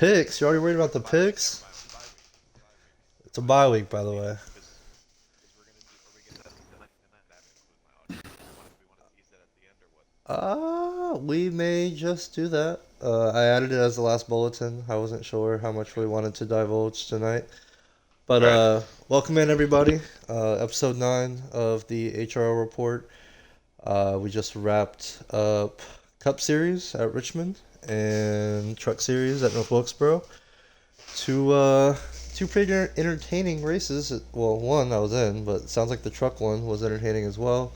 picks. You already worried about the picks? It's a bye week, by the way. We may just do that. I added it as the last bulletin. I wasn't sure how much we wanted to divulge tonight. But Right. welcome in everybody. Episode 9 of the HRL report. We just wrapped up Cup Series at Richmond and Truck Series at North Wilkesboro. Two pretty entertaining races. Well, one I was in, but it sounds like the truck one was entertaining as well.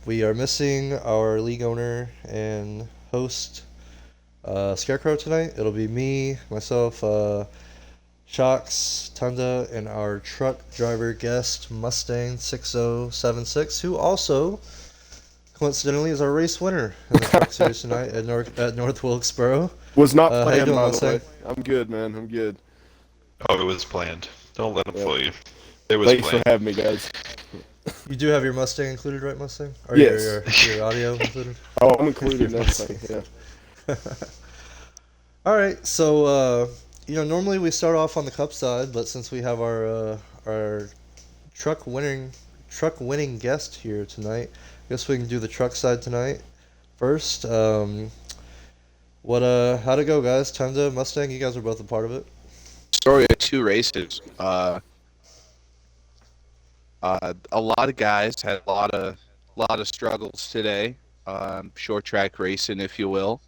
We are missing our league owner and host, Scarecrow, tonight. It'll be me, myself, Shockz, Tunda, and our truck driver guest, Mustang 6076, who also, coincidentally, is our race winner in the truck series tonight at North Wilkesboro. Was not How you planned, doing, by the Mustang? way. I'm good, man. I'm good. Oh, it was planned. Don't let them Yeah. fool you. It was Thanks for planned. having me, guys. You do have your Mustang included, right, Mustang? Or Yes. your audio included? Oh, I'm included in everything. Yeah. All right, so normally we start off on the Cup side, but since we have our truck winning guest here tonight, I guess we can do the truck side tonight first. How'd it go, guys? Tunda, Mustang, you guys were both a part of it. Story of two races. A lot of guys had a lot of struggles today. Short track racing, if you will.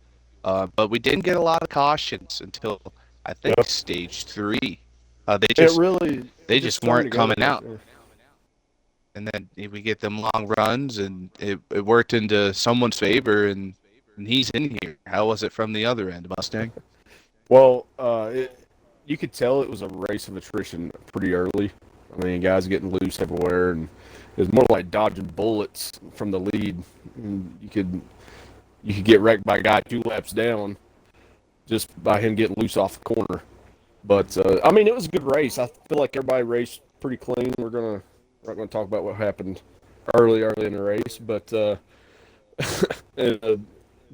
But we didn't get a lot of cautions until I think Yep. stage 3. They It just really. they it just started weren't coming together. out. And then we get them long runs, and it worked into someone's favor, and he's in here. How was it from the other end, Mustang? Well, you could tell it was a race of attrition pretty early. I mean, guys getting loose everywhere, and it was more like dodging bullets from the lead. And you could get wrecked by a guy 2 laps down just by him getting loose off the corner. But I mean, it was a good race. I feel like everybody raced pretty clean. We're not gonna talk about what happened early in the race, but and,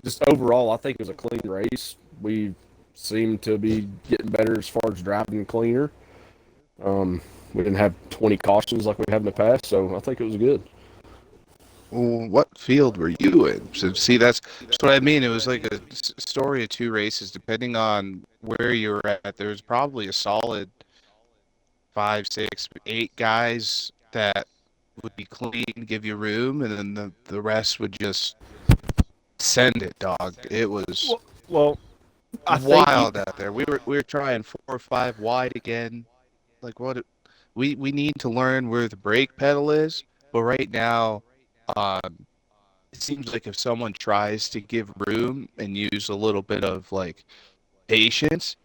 just overall, I think it was a clean race. We seemed to be getting better as far as driving cleaner. We didn't have 20 cautions like we have in the past, so I think it was good. Well, what field were you in? So see, that's what I mean. It was like a story of two races, depending on where you were at. There was probably a solid 5, 6, 8 guys that would be clean, give you room, and then the rest would just send it, dog. It was Well, I think wild out there. We were trying 4 or 5 wide again. Like we need to learn where the brake pedal is, but right now, um, it seems like if someone tries to give room and use a little bit of like patience,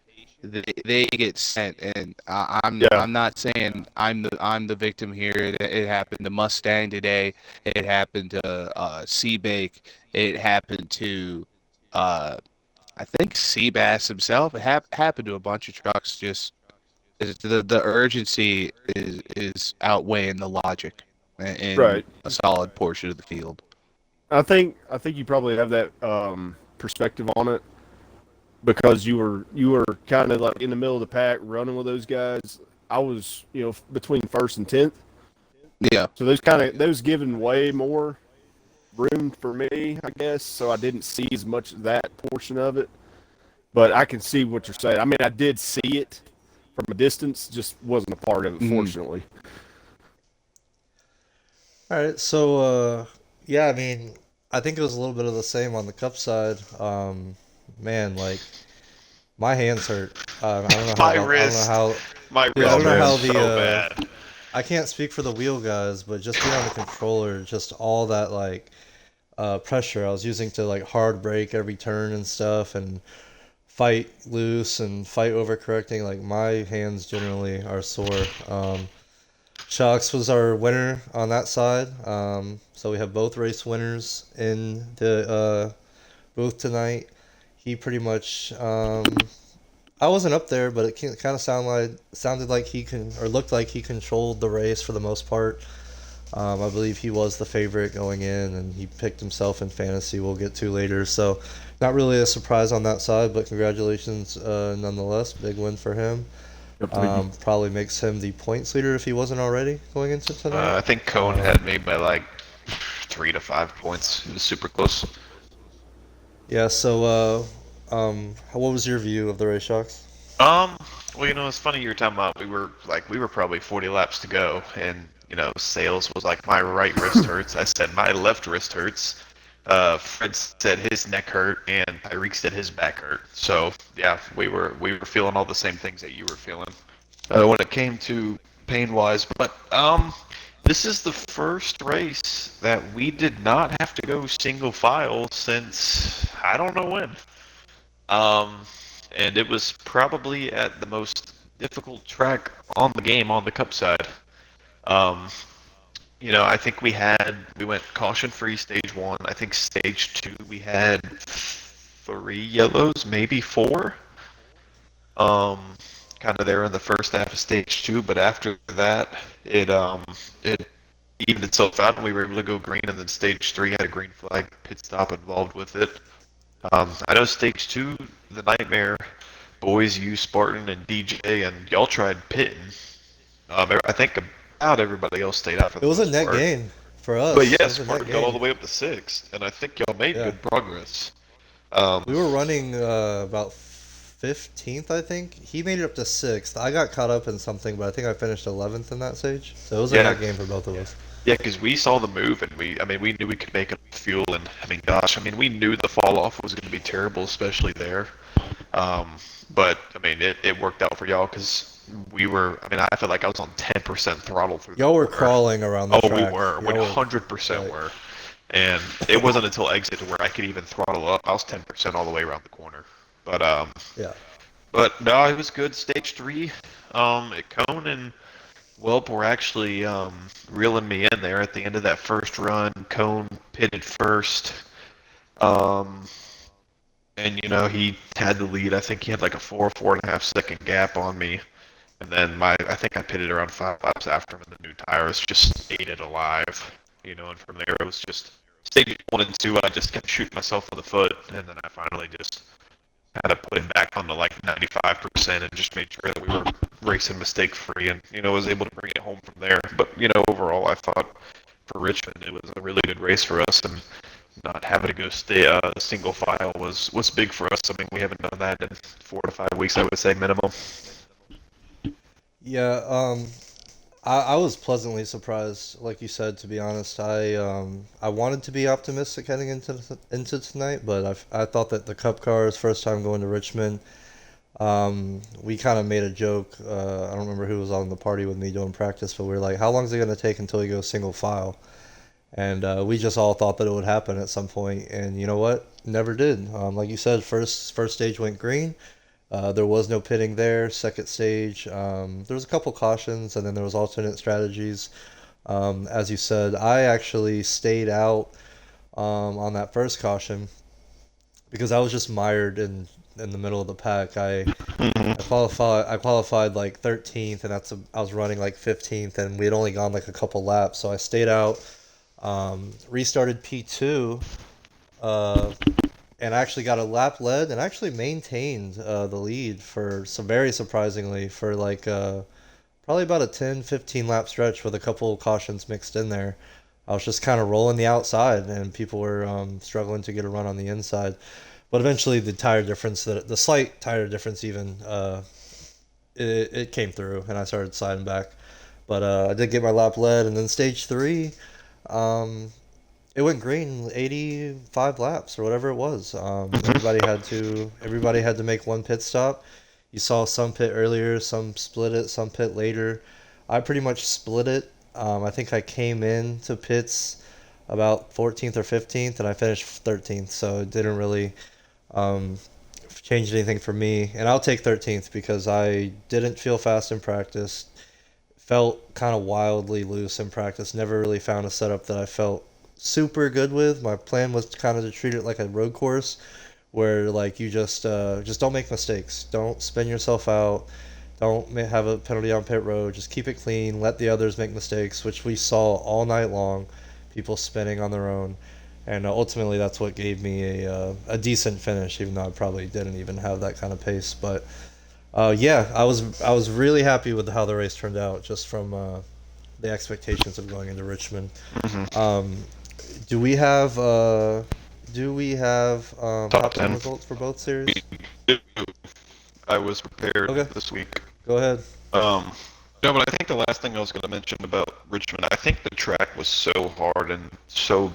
they get sent. And yeah, I'm not saying I'm the victim here. It happened to Mustang today. It happened to Seabake. It happened to I think Seabass himself. It happened to a bunch of trucks. Just the urgency is outweighing the logic in right. a solid portion of the field. I think you probably have that perspective on it because you were kind of like in the middle of the pack running with those guys. I was, between first and 10th. Yeah. So those given way more room for me, I guess. So I didn't see as much of that portion of it. But I can see what you're saying. I mean, I did see it from a distance, just wasn't a part of it, Mhm. fortunately. All right, so yeah, I mean, I think it was a little bit of the same on the Cup side. Man, like my hands hurt. I don't know My how. I don't know wrist. how. My Dude, I wrist don't know man. how hurts the. so bad. I can't speak for the wheel guys, but just being on the controller, just all that like pressure I was using to like hard brake every turn and stuff, and fight loose and fight overcorrecting. Like my hands generally are sore. Shockz was our winner on that side. So we have both race winners in the booth tonight. He pretty much. I wasn't up there, but it kind of sounded like he can or looked like he controlled the race for the most part. I believe he was the favorite going in, and he picked himself in fantasy. We'll get to later. So Not really a surprise on that side, but congratulations nonetheless. Big win for him. Yep, thank you. Probably makes him the points leader if he wasn't already going into tonight. I think Cone had me by like 3 to 5 points. It was super close. Yeah. So, what was your view of the race, Shockz? Well, it's funny you were talking about we were probably 40 laps to go, and Sales was like my right wrist hurts. I said my left wrist hurts. Fred said his neck hurt, and Tyreek said his back hurt. So yeah, we were feeling all the same things that you were feeling when it came to pain wise. But this is the first race that we did not have to go single file since I don't know when. And it was probably at the most difficult track on the game on the Cup side. Um, I think we went caution free stage one. I think stage two we had 3 yellows, maybe 4. Kind of there in the first half of stage two, but after that, it evened itself out, and we were able to go green. And then stage three had a green flag pit stop involved with it. I know stage two, the nightmare boys, you, Spartan, and DJ, and y'all tried pitting. I think about everybody else stayed out for the It was a most net part. gain for us. But It yeah, was a net Spartan got all the gain. way up to 6th, and I think y'all made Yeah. good progress. We were running about 15th, I think. He made it up to 6th. I got caught up in something, but I think I finished 11th in that stage. So it was a Yeah. net gain for both of us. Yeah, because we saw the move, and we knew we could make it fuel, and gosh, we knew the fall off was going to be terrible, especially there. But it worked out for y'all because we were. I felt like I was on 10% throttle through. Y'all were corner. crawling around the Oh, track. we were. Y'all 100% right. were. And it wasn't until exit to where I could even throttle up. I was 10% all the way around the corner. But Yeah. But no, it was good. Stage three, at Cone and Welp were actually reeling me in there at the end of that first run. Cone pitted first, um, and he had the lead. I think he had like a 4.5 second gap on me, and then I think I pitted around 5 laps after him, and the new tires just ate it alive. And from there it was just stage one and two. I just kept shooting myself in the foot, and then I finally just had to put it back on to like 95% and just made sure that we were racing mistake free, and was able to bring it home from there. But overall, I thought for Richmond it was a really good race for us, and not having to go stay single file was big for us. We haven't done that in 4 to 5 weeks, I would say minimum. Yeah, I was pleasantly surprised, like you said. To be honest, I wanted to be optimistic heading into tonight, but I thought that the Cup cars first time going to Richmond. We kind of made a joke. I don't remember who was on the party with me doing practice, but we were like, "How long is it gonna take until we go single file?" And we just all thought that it would happen at some point, and you know what? Never did. Like you said, first stage went green. There was no pitting there. Second stage, there was a couple cautions, and then there was alternate strategies. As you said, I actually stayed out on that first caution because I was just mired in the middle of the pack. I qualified like 13th, and I was running like 15th, and we had only gone like a couple laps, so I stayed out. Restarted P2. And actually got a lap led and actually maintained the lead for some very surprisingly for like probably about a 10-15 lap stretch with a couple cautions mixed in there. I was just kind of rolling the outside and people were struggling to get a run on the inside. But eventually the slight tire difference even, it came through and I started sliding back. But I did get my lap led, and then stage three, um, it went green 85 laps or whatever it was. Everybody had to make one pit stop. You saw some pit earlier, some split it, some pit later. I pretty much split it. I think I came in to pits about 14th or 15th, and I finished 13th. So it didn't really um, change anything for me. And I'll take 13th because I didn't feel fast in practice. Felt kind of wildly loose in practice. Never really found a setup that I felt super good with. My plan was kind of to treat it like a road course where like you just don't make mistakes. Don't spin yourself out. Don't have a penalty on pit road. Just keep it clean. Let the others make mistakes, which we saw all night long. People spinning on their own. and ultimately that's what gave me a decent finish, even though I probably didn't even have that kind of pace. But yeah, I was really happy with how the race turned out, just from the expectations of going into Richmond. Hmm. Um, do we have Top top 10 10. results for both series? I was prepared Okay, this week. go ahead. Um, no, but I think the last thing I was going to mention about Richmond, I think the track was so hard and so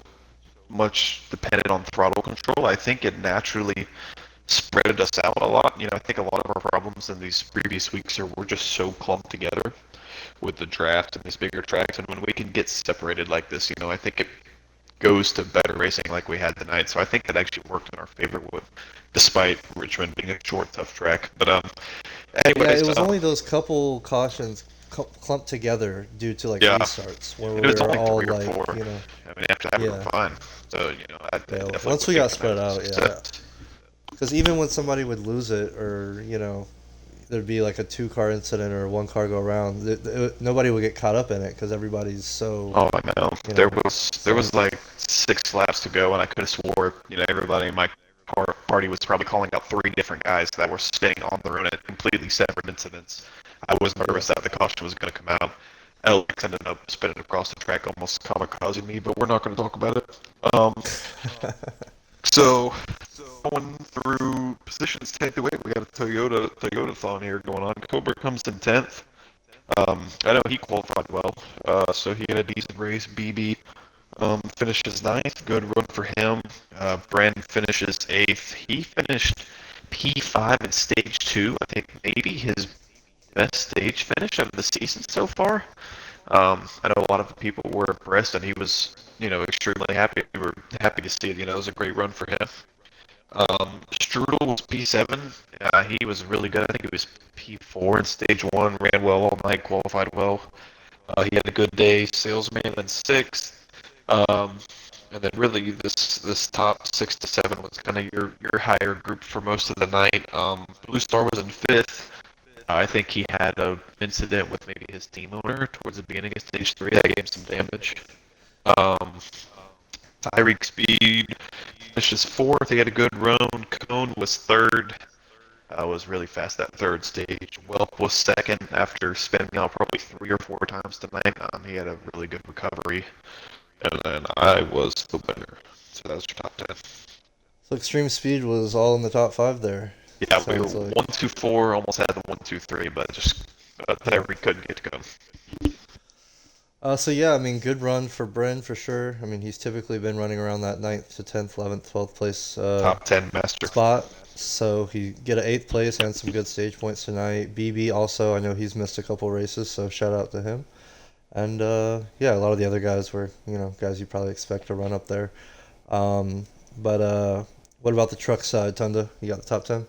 much dependent on throttle control. I think it naturally spread us out a lot. I think a lot of our problems in these previous weeks are we're just so clumped together with the draft and these bigger tracks. And when we can get separated like this, I think it goes to better racing like we had tonight. So I think that actually worked in our favor despite Richmond being a short, tough track. But Yeah, anyways, it was only those couple cautions clumped together due to like yeah, restarts where it we was were only all 3 or 4. like, I mean, after that we were yeah, fine. So I yeah. definitely Once was we got thinking spread that was a out, yeah. success. Because even when somebody would lose it, or there'd be like a two-car incident or one car go around, nobody would get caught up in it because everybody's so, Oh, I know. you There know, was there so was like 6 laps to go, and I could have swore, everybody in my party was probably calling out 3 different guys that were staying on their own at completely separate incidents. I was yeah. nervous that the caution was going to come out. Alex ended up spinning across the track, almost kamikazing me, but we're not going to talk about it. So going through positions 10 to 8, we got a Toyota-thon here going on. Cobra comes in 10th. I know he qualified well, so he had a decent race. BB finishes ninth. Good run for him. Brandon finishes 8th. He finished P5 in stage 2. I think maybe his best stage finish of the season so far. I know a lot of people were impressed, and he was, extremely happy. We were happy to see it. It was a great run for him. Strudel was P7. He was really good. I think he was P4 in stage 1. Ran well all night. Qualified well. He had a good day. Salesman in 6th. And then really this top 6 to 7 was kind of your higher group for most of the night. Blue Star was in 5th. I think he had an incident with maybe his team owner towards the beginning of stage 3 that gave him some damage. Um, Tyreek Speed finishes 4th. He had a good run. Cone was 3rd. Was really fast that 3rd stage. Welp was 2nd after spinning out probably 3 or 4 times tonight. He had a really good recovery. And then I was the winner. So that was your top 10. So Extreme Speed was all in the top five there. Yeah, we were Sounds like. 1-2-4, almost had the 1-2-3, but just Yeah. Tyreek couldn't get to go. So yeah, I mean, good run for Bryn for sure. I mean, he's typically been running around that 9th to 10th, 11th, 12th place Top 10 master. spot. So he get an 8th place and some good stage points tonight. BB also, I know he's missed a couple races, so shout out to him. And yeah, a lot of the other guys were, guys you probably expect to run up there. But what about the truck side, Tunda? You got the top 10?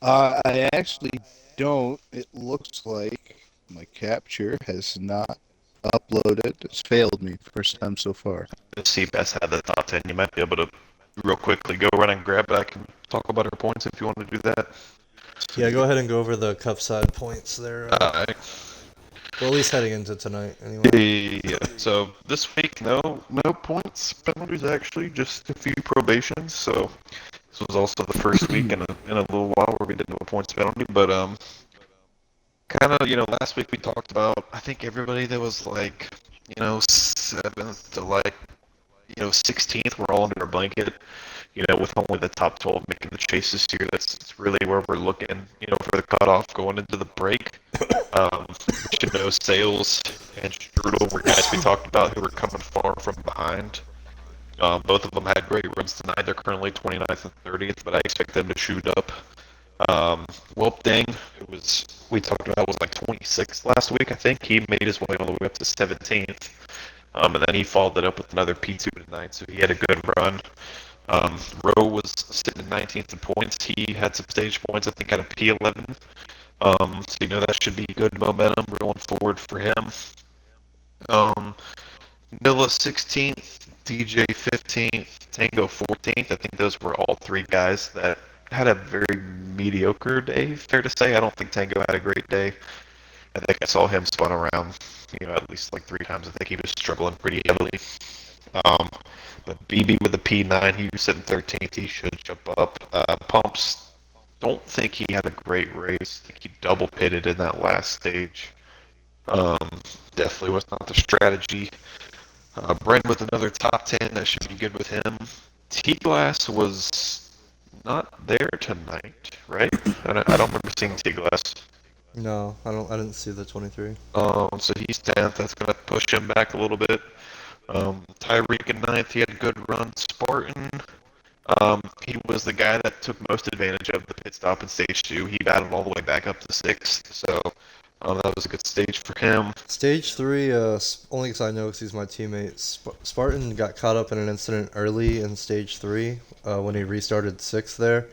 I actually don't. It looks like my capture has not uploaded. It's failed me first time so far. If Seabass had the top 10, you might be able to real quickly go run and grab it. I can talk about her points if you want to do that. Yeah, go ahead and go over the cup side points there. Alright. Well, at least heading into tonight, anyway. Yeah, so this week, no points penalties actually, just a few probations. So this was also the first week in a little while where we didn't have a points penalty. But kind of, last week we talked about, I think everybody that was like, 7th to like, 16th, we're all under a blanket. With only the top 12 making the chase this year, that's really where we're looking, for the cutoff going into the break. Sales and Strudel were guys we talked about who were coming far from behind. Both of them had great runs tonight. They're currently 29th and 30th, but I expect them to shoot up. Dang, we talked about, was like 26th last week, I think. He made his way all the way up to 17th. And then he followed it up with another P2 tonight, so he had a good run. Rowe was sitting in 19th in points. He had some stage points, I think, had a P11. So that should be good momentum going forward for him. Nilla 16th, DJ 15th, Tango 14th. I think those were all 3 guys that had a very mediocre day, fair to say. I don't think Tango had a great day. I think I saw him spun around, at least like 3 times. I think he was struggling pretty heavily. Um, but BB with a P9, he was sitting 13th. He should jump up. Pumps, don't think he had a great race. I think he double pitted in that last stage. Um, Definitely was not the strategy. Brent with another top 10, that should be good with him. T-Glass was not there tonight, right? I don't remember seeing T-Glass. No, I didn't see the 23. So he's 10th. That's going to push him back a little bit. Tyreek in 9th. He had a good run. Spartan, he was the guy that took most advantage of the pit stop in stage 2. He battled all the way back up to 6th. So that was a good stage for him. Stage 3, only because I know because he's my teammate. Spartan got caught up in an incident early in stage 3 when he restarted 6th there.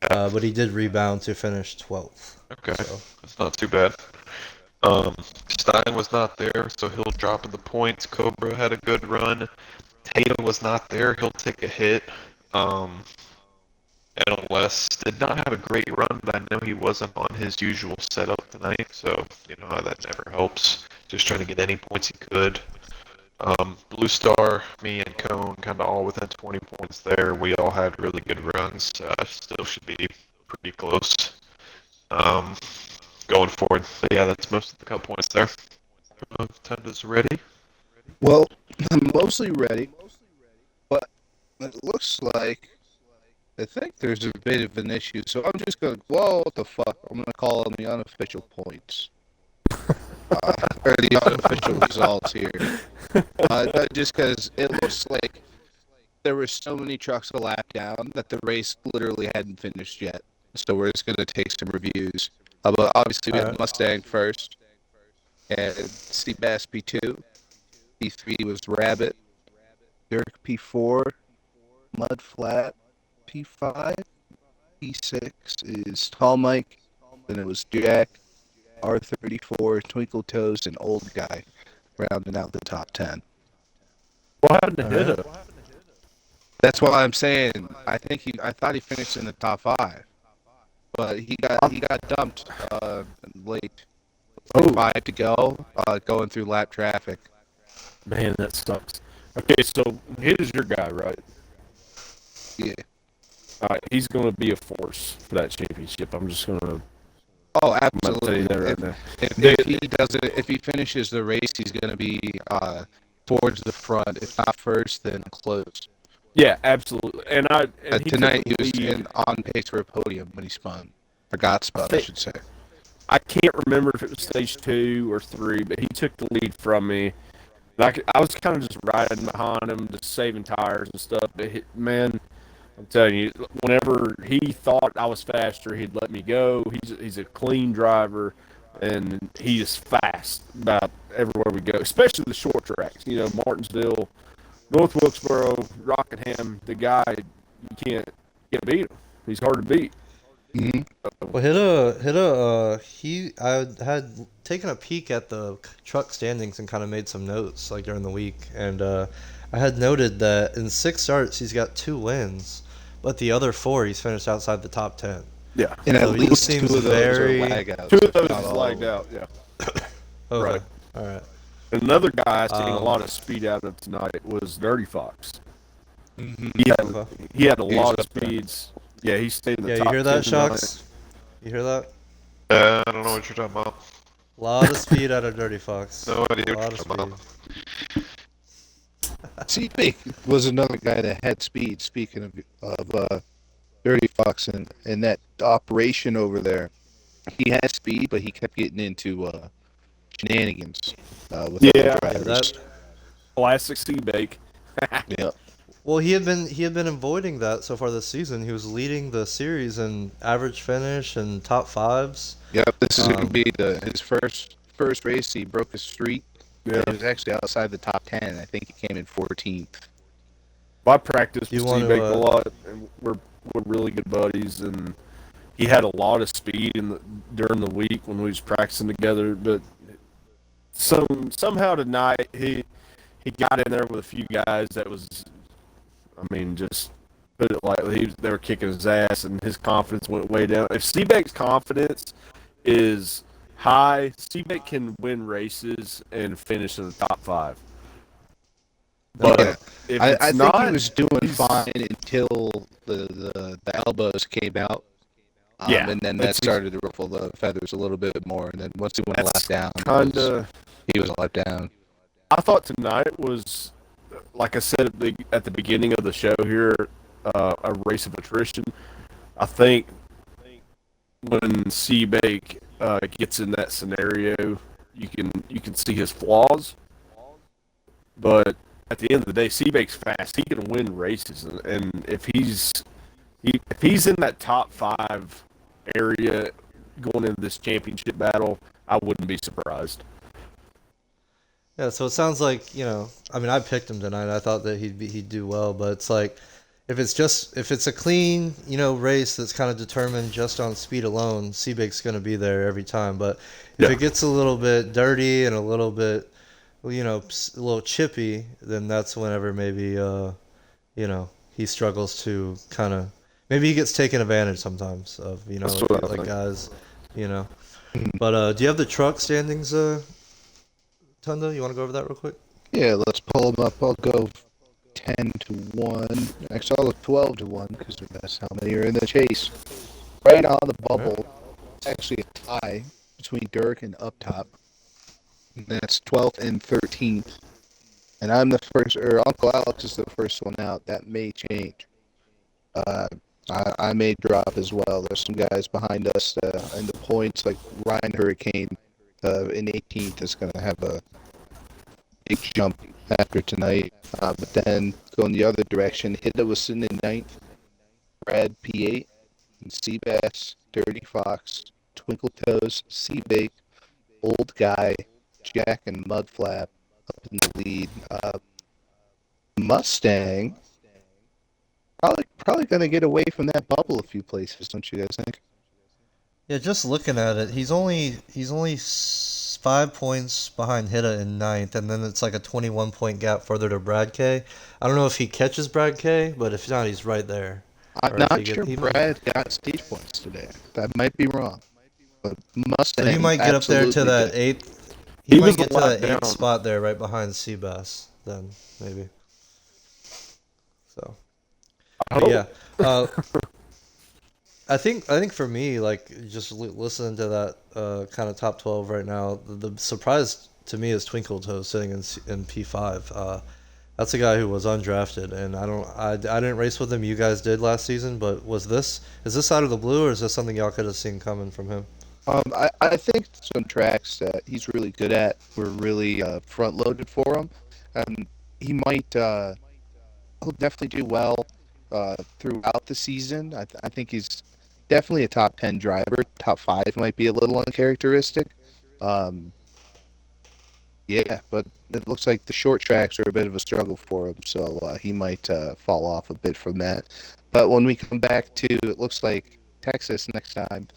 But he did rebound to finish 12th. Okay, So. that's not too bad. Stein was not there, so he'll drop in the points. Cobra had a good run. Tatum was not there. He'll take a hit. NLS did not have a great run, but I know he wasn't on his usual setup tonight, so you know how that never helps. Just trying to get any points he could. Blue Star, me and Cone, kind of all within 20 points there. We all had really good runs. Still should be pretty close going forward. But yeah, that's most of the cut points there. Tunda's ready. Well, I'm mostly ready, but it looks like I think there's a bit of an issue. So I'm just going to, well, what the fuck? I'm going to call on the unofficial points. Or the unofficial results here. Just because it looks like there were so many trucks a lap down that the race literally hadn't finished yet. So we're just going to take some reviews. But obviously we had Mustang first, and Seabass P2. P3 was Rabbit. Dirk P4. Mud Flat P5. P6 is Tall Mike. Then it was Jack. R34, Twinkle Toes, and Old Guy, rounding out the top 10. What happened to Hidda? That's what I'm saying. I thought he finished in the top 5, but he got dumped late. Oh. 5 to go, going through lap traffic. Man, that sucks. Okay, so Hidda's your guy, right? Yeah. All right, he's going to be a force for that championship. I'm just going to. Oh, I'm gonna tell you absolutely. that right now. If he does it, if he finishes the race, he's going to be towards the front. If not first, then close. Yeah, absolutely. And Tonight he was on pace for a podium when he spun. Or got spun, I should say. I can't remember if it was stage 2 or 3, but he took the lead from me. I was kind of just riding behind him, just saving tires and stuff. But man, I'm telling you, whenever he thought I was faster, he'd let me go. He's a clean driver, and he is fast about everywhere we go, especially the short tracks. You know, Martinsville, North Wilkesboro, Rockingham. The guy, you can't beat him. He's hard to beat. Mm-hmm. Well, I had taken a peek at the truck standings and kind of made some notes like during the week, and I had noted that in 6 starts he's got 2 wins, but the other 4 he's finished outside the top 10. Yeah, and so at least 2 of those very... are lag outs. 2 of those is lagged out. Yeah. Okay. Right. All right. Another guy I seen a lot of speed out of tonight was Dirty Fox. Mm-hmm. He had a lot of speeds. Yeah, he stayed in the top 10. Yeah, you hear that, Shockz? You hear that? I don't know what you're talking about. A lot of speed out of Dirty Fox. No idea A what lot you're of talking speed. about. CP was another guy that had speed. Speaking of Dirty Fox and that operation over there, he had speed, but he kept getting into shenanigans with other drivers. Classic C-Bake. Yeah. Well, he had been avoiding that so far this season. He was leading the series in average finish and top 5s. Yep. This is going to be his first race. He broke a streak. Yeah. He was actually outside the top 10. I think he came in 14th. I practiced with You want C-Bake to, a lot, and we're really good buddies. And he had a lot of speed during the week when we was practicing together. But somehow tonight he got in there with a few guys that was, I mean, just put it lightly, they were kicking his ass, and his confidence went way down. If C-Bake's confidence is high, C-Bake can win races and finish in the top 5. But Yeah. if I it's think he not, was doing he's- fine until the elbows came out. Yeah, And then that started to ruffle the feathers a little bit more. And then once he went that's left down, he was let down. I thought tonight was, like I said at the beginning of the show here, a race of attrition. I think when Seabake gets in that scenario, you can see his flaws. But at the end of the day, Seabake's fast. He can win races, and if he's in that top 5 area going into this championship battle, I wouldn't be surprised. Yeah, so it sounds like, I mean, I picked him tonight. I thought that he'd do well, but it's like if it's a clean, race that's kind of determined just on speed alone, Seabake's going to be there every time. But if Yeah. it gets a little bit dirty and a little bit, a little chippy, then that's whenever maybe he struggles to kind of maybe he gets taken advantage sometimes of, That's what I like think. guys, you know. But do you have the truck standings, Tunda? You want to go over that real quick? Yeah, let's pull them up. I'll go 10-1. Actually, I'll go 12-1 because that's how many are in the chase. Right on the bubble, it's actually a tie between Dirk and Up Top. And that's 12th and 13th. And I'm the first, or Uncle Alex is the first one out. That may change. I may drop as well. There's some guys behind us in the points, like Ryan Hurricane in 18th is going to have a big jump after tonight. But then going the other direction, Hidda was sitting in 9th, Brad P8, and Seabass, Dirty Fox, Twinkle Toes, Seabake, Old Guy, Jack, and Mudflap up in the lead. Mustang probably going to get away from that bubble a few places, don't you guys think? Yeah, just looking at it, he's only 5 points behind Hitta in ninth, and then it's like a 21-point gap further to Brad K. I don't know if he catches Brad K, but if not, he's right there. I'm Or if not sure Brad got stage points today. That might be wrong. But Mustang So he might get up there to absolutely that did. eighth. He He might was get a to lot that eighth down. spot there, right behind Seabass. Then maybe. So, I but hope. yeah, I think for me, like just listening to that kind of top 12 right now, the surprise to me is Twinkle Toes sitting in P5. That's a guy who was undrafted, and I didn't race with him. You guys did last season, but is this out of the blue, or is this something y'all could have seen coming from him? I think some tracks that he's really good at were really front loaded for him. He might he'll definitely do well throughout the season. I think he's definitely a top 10 driver. Top 5 might be a little uncharacteristic. Um, yeah, but it looks like the short tracks are a bit of a struggle for him, so he might fall off a bit from that. But when we come back to, it looks like Texas next time,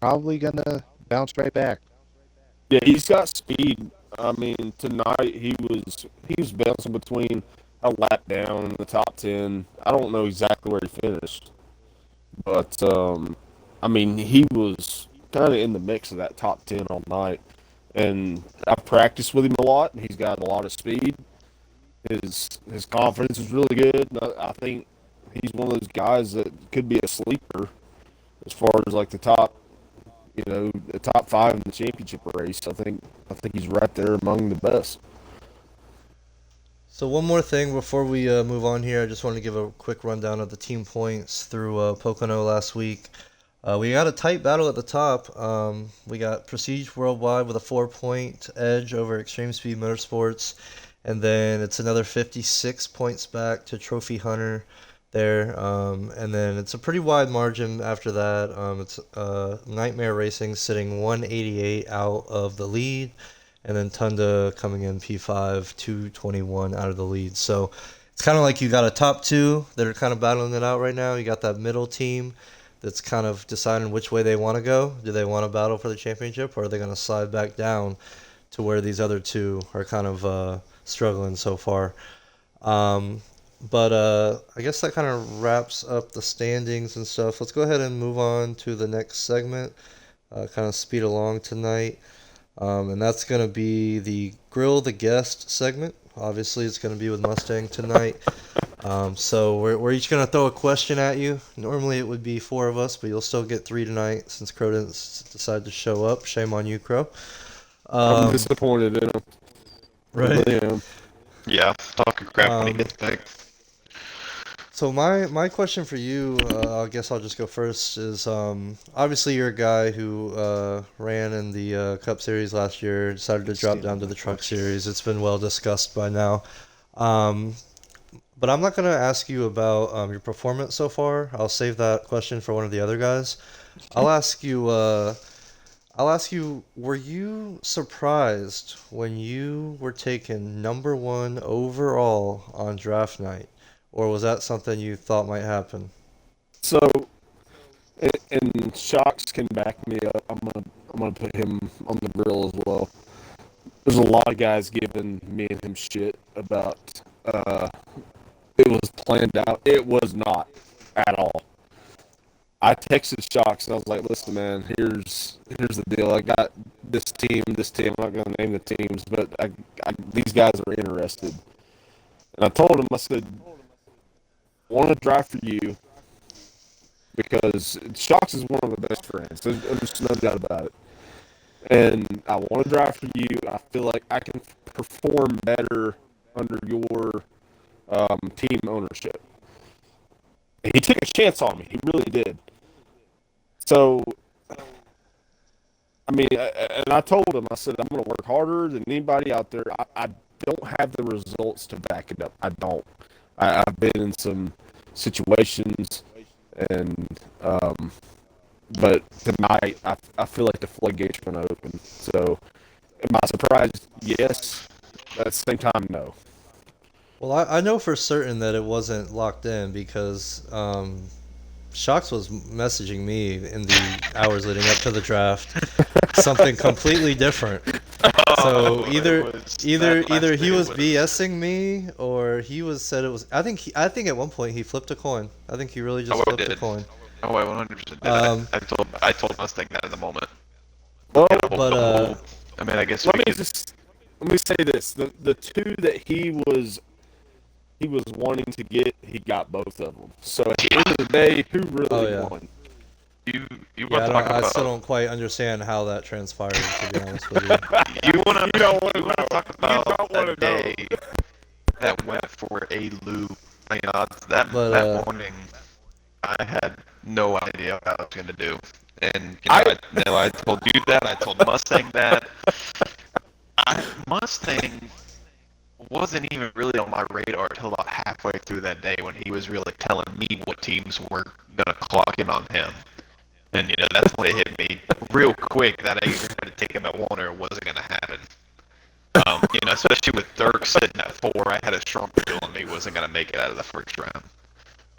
probably gonna bounce right back. Yeah, he's got speed. I mean, tonight he was bouncing between a lap down in the top 10. I don't know exactly where he finished, but I mean, he was kind of in the mix of that top 10 all night. And I've practiced with him a lot. He's got a lot of speed. His confidence is really good. I think he's one of those guys that could be a sleeper as far as like the top 5 in the championship race. I think he's right there among the best. So one more thing before we move on here, I just wanted to give a quick rundown of the team points through Pocono last week. We got a tight battle at the top. We got Prestige Worldwide with a 4-point edge over Extreme Speed Motorsports, and then it's another 56 points back to Trophy Hunter there, and then it's a pretty wide margin after that. It's Nightmare Racing sitting 188 out of the lead, and then Tunda coming in P5, 221 out of the lead. So it's kind of like you got a top 2 that are kind of battling it out right now. You got that middle team that's kind of deciding which way they want to go. Do they want to battle for the championship, or are they going to slide back down to where these other 2 are kind of struggling so far? But I guess that kind of wraps up the standings and stuff. Let's go ahead and move on to the next segment, kind of speed along tonight. And that's going to be the Grill the Guest segment. Obviously, it's going to be with Mustang tonight. So we're each going to throw a question at you. Normally it would be four of us, but you'll still get three tonight since Crow didn't decide to show up. Shame on you, Crow. I'm disappointed in him. Right? I really am. Yeah, talking crap when he gets back. So my question for you, I guess I'll just go first, is obviously you're a guy who ran in the Cup Series last year, decided to drop down to the Truck Series. It's been well discussed by now. But I'm not going to ask you about your performance so far. I'll save that question for one of the other guys. I'll ask you, were you surprised when you were taken number 1 overall on draft night? Or was that something you thought might happen? So, and Shockz can back me up. I'm gonna put him on the grill as well. There's a lot of guys giving me and him shit about it was planned out. It was not at all. I texted Shockz and I was like, "Listen, man, here's the deal. I got this team. I'm not gonna name the teams, but these guys are interested." And I told him, I said, "I want to drive for you because Shockz is one of my best friends. There's no doubt about it. And I want to drive for you. I feel like I can perform better under your team ownership." And he took a chance on me. He really did. So, I mean, and I told him, I said, "I'm going to work harder than anybody out there. I don't have the results to back it up. I don't. I've been in some situations, and but tonight I feel like the floodgates are going to open. So, am I surprised? Yes. But at the same time, no." Well, I know for certain that it wasn't locked in because Shockz was messaging me in the hours leading up to the draft something completely different. So either he was BSing me or he said it was. I think at one point he flipped a coin. I think he really just flipped a coin. Oh, I 100% did. I told Mustang that in the moment. Well, but I mean, I guess let me say this: the two that he was wanting to get, he got both of them. So at the end of the day, who really won? You I still don't quite understand how that transpired, to be honest with you. You don't want to talk about that day that went for a loop. I mean, that morning, I had no idea what I was going to do. And I told you that. I told Mustang that. Mustang wasn't even really on my radar until about halfway through that day when he was really telling me what teams were going to clock in on him. And, that's when it hit me real quick that I either had to take him at 1 or it wasn't going to happen. Especially with Dirk sitting at 4, I had a strong feeling he wasn't going to make it out of the first round.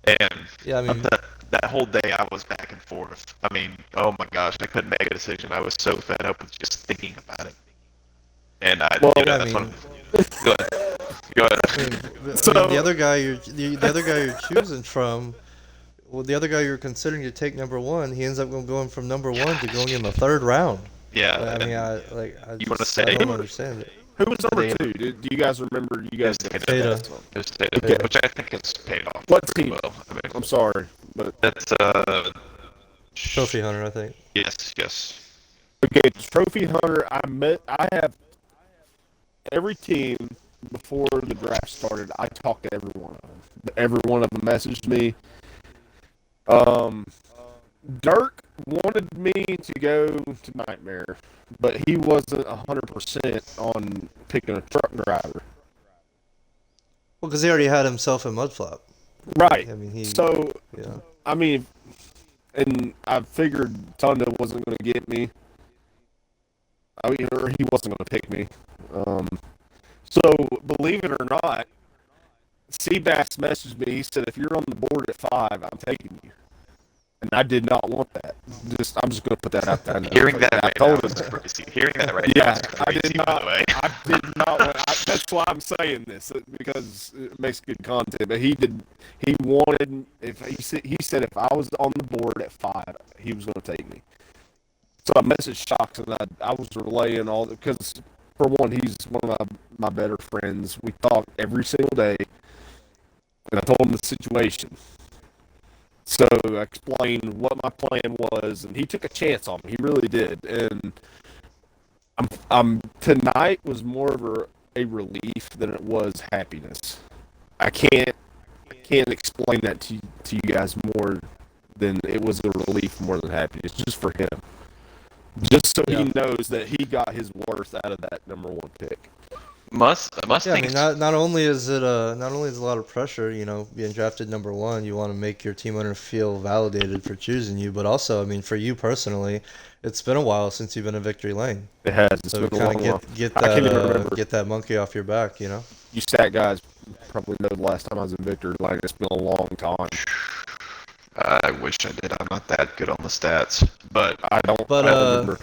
And yeah, I mean, that whole day I was back and forth. I mean, oh my gosh, I couldn't make a decision. I was so fed up with just thinking about it. And Go ahead. The other guy you're choosing from, the other guy you're considering to take number 1, he ends up going from number 1 to going in the 3rd round. Yeah. I mean, I don't understand it. Who was number 2? Do you guys remember? You guys Tunda. Okay. Which I think has paid off. What team? Well. I mean, I'm sorry, but that's Trophy Hunter, I think. Yes. Okay, Trophy Hunter. I have every team before the draft started. I talked to every one of them. Every one of them messaged me. Dirk wanted me to go to Nightmare, but he wasn't 100% on picking a truck driver. Well, because he already had himself in Mudflap. Right. I mean, yeah. I mean, and I figured Tunda wasn't going to get me. Or he wasn't going to pick me. So, believe it or not, Seabass messaged me. He said, "If you're on the board at 5, I'm taking you." And I did not want that. I'm just going to put that out there. Hearing that right now is crazy. Hearing that right now is crazy, by the way. I did not want that's why I'm saying this, because it makes good content. But he wanted, he said if I was on the board at 5, he was going to take me. So I messaged Shockz, and I was relaying all, because for one, he's one of my better friends. We talk every single day, and I told him the situation. So I explained what my plan was, and he took a chance on me. He really did. And I'm tonight was more of a relief than it was happiness. I can't explain that to you guys more than it was a relief more than happiness, just for him. Just so he knows that he got his worth out of that #1 pick. Yeah, I mean, not only is it a lot of pressure, you know, being drafted #1, you want to make your team owner feel validated for choosing you, but also, I mean, for you personally, it's been a while since you've been in victory lane. It has. It's So been a long while. get that monkey off your back, you know. You stat guys probably know the last time I was in victory lane. It's been a long time. I wish I did. I'm not that good on the stats, but I don't remember.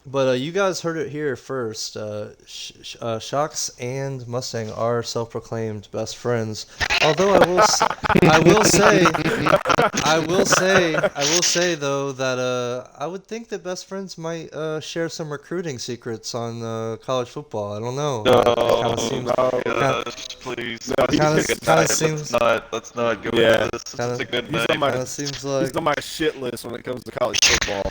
But you guys heard it here first. Shockz and Mustang are self-proclaimed best friends. Although I will say though that I would think that best friends might share some recruiting secrets on college football. I don't know. No, It kind of seems. please. Let's not go into this. It's a good night. He's on my shit list when it comes to college football.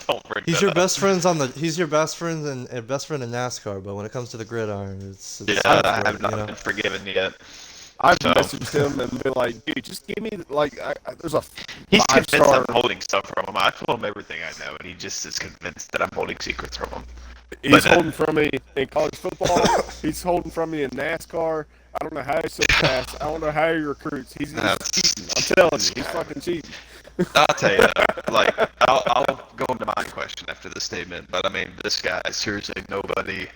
Don't bring He's that your up. best friends he's your best friend and best friend in NASCAR, but when it comes to the gridiron, it's I have not been forgiven yet. I've messaged him and been like, dude, just give me there's a He's convinced five-star. I'm holding stuff from him. I told him everything I know, and he just is convinced that I'm holding secrets from him. He's holding from me in college football. He's holding from me in NASCAR. I don't know how he's so fast. I don't know how he recruits. He's cheating. I'm telling you, he's fucking cheating. I'll tell you, like, I'll go into my question after this statement, but I mean, this guy, seriously, nobody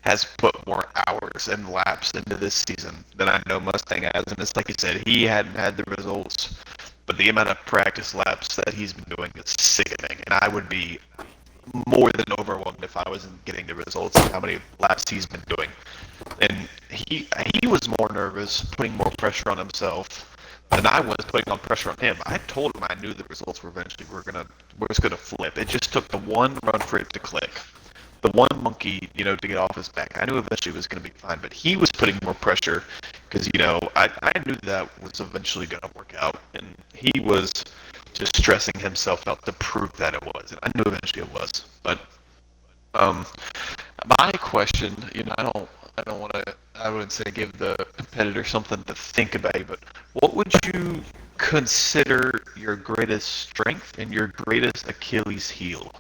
has put more hours and laps into this season than I know Mustang has, and it's like you said, he hadn't had the results, but the amount of practice laps that he's been doing is sickening, and I would be more than overwhelmed if I wasn't getting the results of how many laps he's been doing. And he was more nervous, putting more pressure on himself than I was putting on pressure on him. I told him I knew the results were eventually was gonna flip. It just took the one run for it to click. The one monkey, you know, to get off his back. I knew eventually it was going to be fine, but he was putting more pressure because, you know, I knew that was eventually going to work out, and he was just stressing himself out to prove that it was, and I knew eventually it was. But my question, you know, I don't want to, I wouldn't say give the competitor something to think about, but what would you consider your greatest strength and your greatest Achilles heel?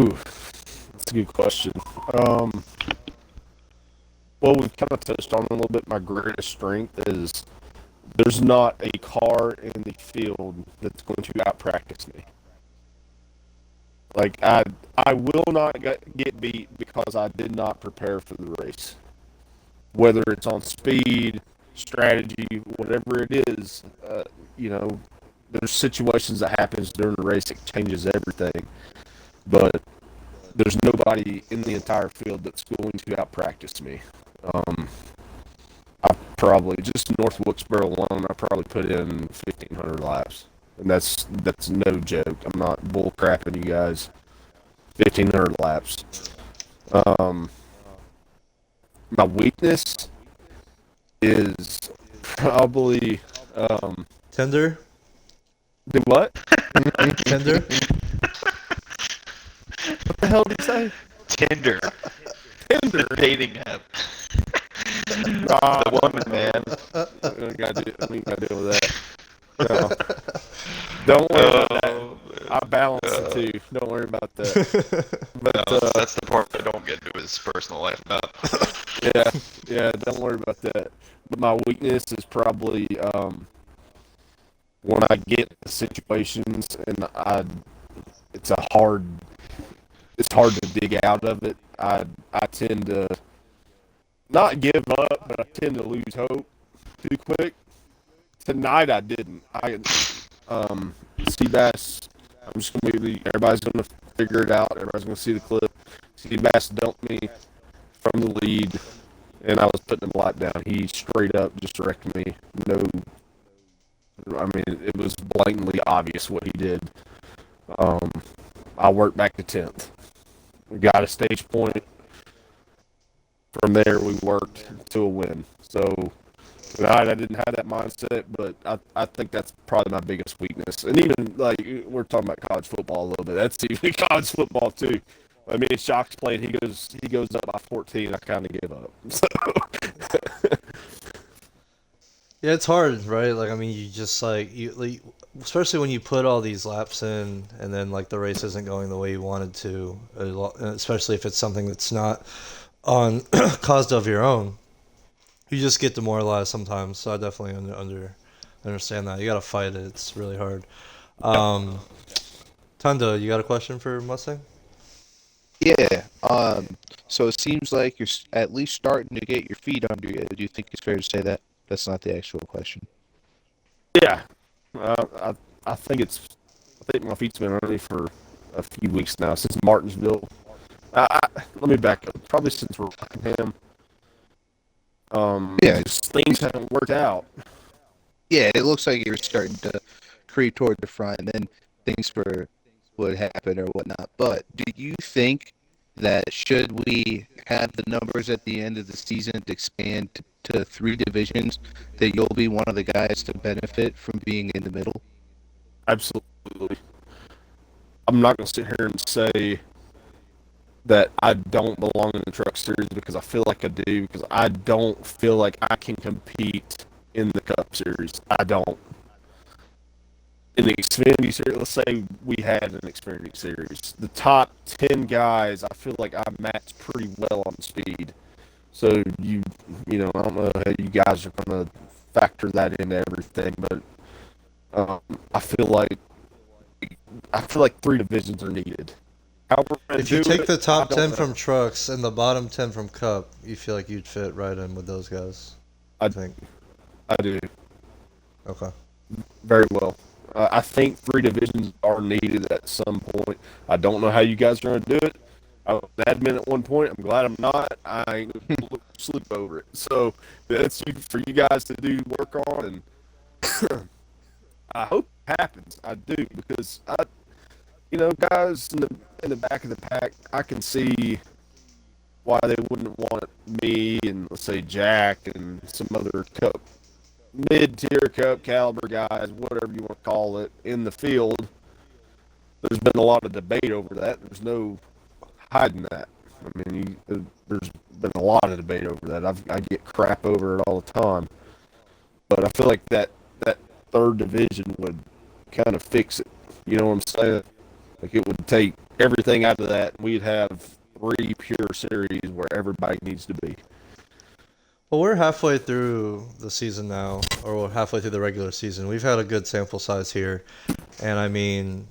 Ooh, that's a good question. Well, we've kind of touched on it a little bit. My greatest strength is there's not a car in the field that's going to out-practice me. Like, I will not get beat because I did not prepare for the race. Whether it's on speed, strategy, whatever it is, you know, there's situations that happens during the race that changes everything. But there's nobody in the entire field that's going to out-practice me. I probably, just North Wilkesboro alone, I probably put in 1,500 laps. And that's no joke. I'm not bull crapping you guys. 1,500 laps. My weakness is probably... Tender? Do what? Tender? What the hell did you say? Tinder. Tinder. The dating app. The woman, man. We gotta deal with that. No. Don't worry about that. I balance the two. Don't worry about that. But No, that's the part I don't get into his personal life. No. yeah, don't worry about that. But my weakness is probably when I get the situations and it's hard to dig out of it. I tend to not give up, but I tend to lose hope too quick. Tonight I didn't. Seabass, I'm just gonna be. Everybody's gonna figure it out. Everybody's gonna see the clip. Seabass dumped me from the lead, and I was putting him lap down. He straight up just wrecked me. No, I mean it was blatantly obvious what he did. I worked back to 10th. We got a stage point. From there, we worked to a win. So tonight, I didn't have that mindset, but I think that's probably my biggest weakness. And even like we're talking about college football a little bit. That's even college football too. I mean, Shockz played. He goes up by 14. I kind of give up. So Yeah, it's hard, right? Like, I mean, you just like, especially when you put all these laps in, and then like the race isn't going the way you wanted to, especially if it's something that's not on caused of your own. You just get demoralized sometimes. So I definitely understand that. You gotta fight it. It's really hard. Um, Tunda, you got a question for Mustang? Yeah. So it seems like you're at least starting to get your feet under you. Do you think it's fair to say that? That's not the actual question. yeah, I think I think my feet's been under me for a few weeks now since Martinsville. Let me back up. Probably since Rockingham. Yeah. Just things haven't worked out. Yeah, it looks like you're starting to creep toward the front, and then things would happen or whatnot. But do you think that should we have the numbers at the end of the season to expand to 3 divisions, that you'll be one of the guys to benefit from being in the middle? Absolutely. I'm not going to sit here and say that I don't belong in the truck series because I feel like I do, because I don't feel like I can compete in the Cup series. I don't. In the Xfinity series, let's say we had an Xfinity series, the top 10 guys, I feel like I match pretty well on speed. So you know, I don't know how you guys are going to factor that into everything, but I feel like 3 divisions are needed. How we're gonna If you do take it, the I top don't 10 know. from trucks and the bottom 10 from Cup, you feel like you'd fit right in with those guys. I I think. I do Okay. very well. I think 3 divisions are needed at some point. I don't know how you guys are going to do it. I was admin at one point. I'm glad I'm not. I ain't gonna sleep over it. So that's for you guys to do work on, and I hope it happens. I do, because guys in the back of the pack, I can see why they wouldn't want me and, let's say, Jack and some other Cup mid-tier Cup caliber guys, whatever you want to call it, in the field. There's been a lot of debate over that. There's no hiding that. I mean, there's been a lot of debate over that. I get crap over it all the time. But I feel like that 3rd division would kind of fix it. You know what I'm saying? Like, it would take everything out of that, and we'd have 3 pure series where everybody needs to be. Well, we're halfway through the season now, or we're halfway through the regular season. We've had a good sample size here, and I mean,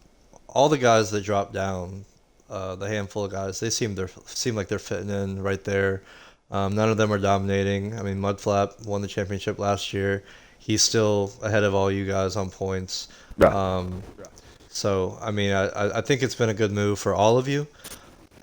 all the guys that dropped down, the handful of guys, they seem like they're fitting in right there. None of them are dominating. I mean, Mudflap won the championship last year. He's still ahead of all you guys on points. Right. So, I mean, I think it's been a good move for all of you.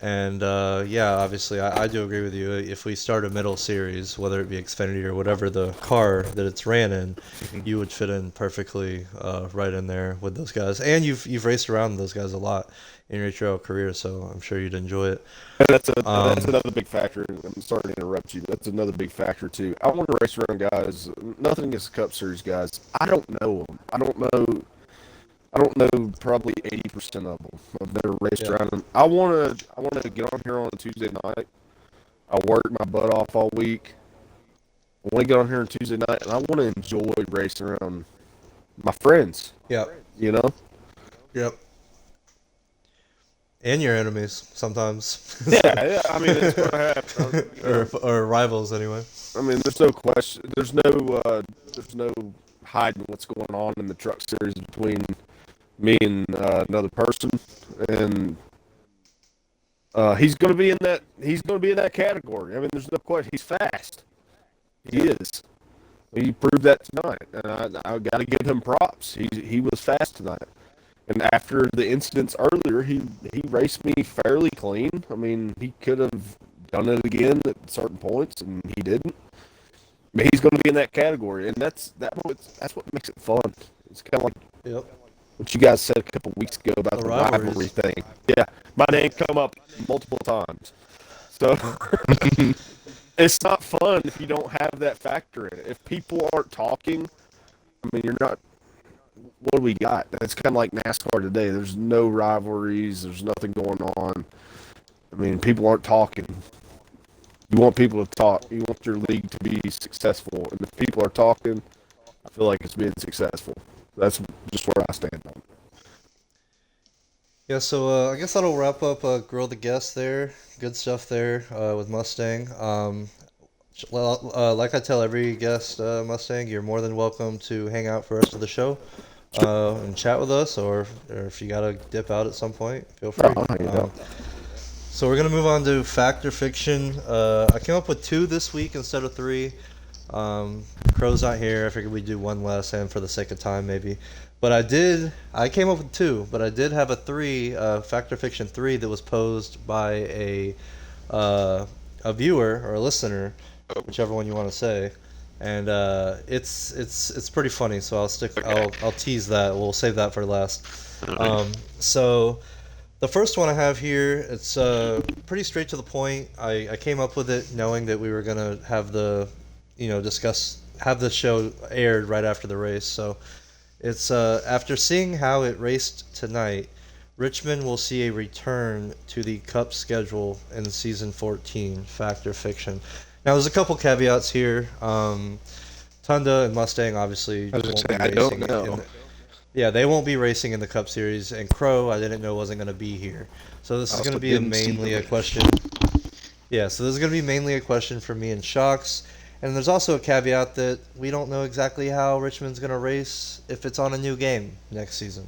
And yeah, obviously, I do agree with you. If we start a middle series, whether it be Xfinity or whatever the car that it's ran in, you would fit in perfectly right in there with those guys. And you've raced around those guys a lot in your HRL career, so I'm sure you'd enjoy it. That's another big factor. I'm sorry to interrupt you. That's another big factor too. I want to race around guys. Nothing against the Cup Series guys. I don't know them. I don't know probably 80% of them. I've never raced around them. I want to get on here on a Tuesday night. I work my butt off all week. I want to get on here on Tuesday night, and I want to enjoy racing around my friends. Yep. You know? Yep. And your enemies sometimes. Yeah. I mean, it's going to happen. or rivals anyway. I mean, there's no question. There's no hiding what's going on in the truck series between me and another person, and he's going to be in that. He's going to be in that category. I mean, there's no question. He's fast. He is. He proved that tonight, and I got to give him props. He was fast tonight. And after the incidents earlier, he raced me fairly clean. I mean, he could have done it again at certain points, and he didn't. But he's going to be in that category, and that's what makes it fun. It's kind of like what you guys said a couple weeks ago about the rivalry thing. Yeah, My name come up multiple times. So it's not fun if you don't have that factor in it. If people aren't talking, I mean, you're not. What do we got? That's kind of like NASCAR today. There's no rivalries. There's nothing going on. I mean, people aren't talking. You want people to talk. You want your league to be successful. And if people are talking, I feel like it's being successful. That's just where I stand on it. Yeah, so I guess that'll wrap up Grill the Guest there. Good stuff there with Mustang. Well, like I tell every guest, Mustang, you're more than welcome to hang out for the rest of the show and chat with us, or if you gotta dip out at some point, feel free. I'll hang it out. So we're gonna move on to fact or fiction. I came up with 2 this week instead of 3. Crow's not here. I figured we'd do one less, and for the sake of time, maybe. But I came up with 2, but I did have a 3, fact or fiction 3 that was posed by a viewer or a listener, whichever one you want to say. And it's pretty funny, so I'll tease that. We'll save that for last. So the first one I have here, it's pretty straight to the point. I came up with it knowing that we were gonna have have the show aired right after the race. So it's after seeing how it raced tonight, Richmond will see a return to the Cup schedule in season 14. Fact or fiction? Now there's a couple caveats here. Tunda and Mustang obviously I was gonna won't say, be I don't racing know. yeah, they won't be racing in the Cup Series, and Crow, I didn't know wasn't going to be here. So this is Also going to be didn't see mainly the a race. question. Yeah, so this is going to be mainly a question for me and Shockz. And there's also a caveat that we don't know exactly how Richmond's going to race if it's on a new game next season.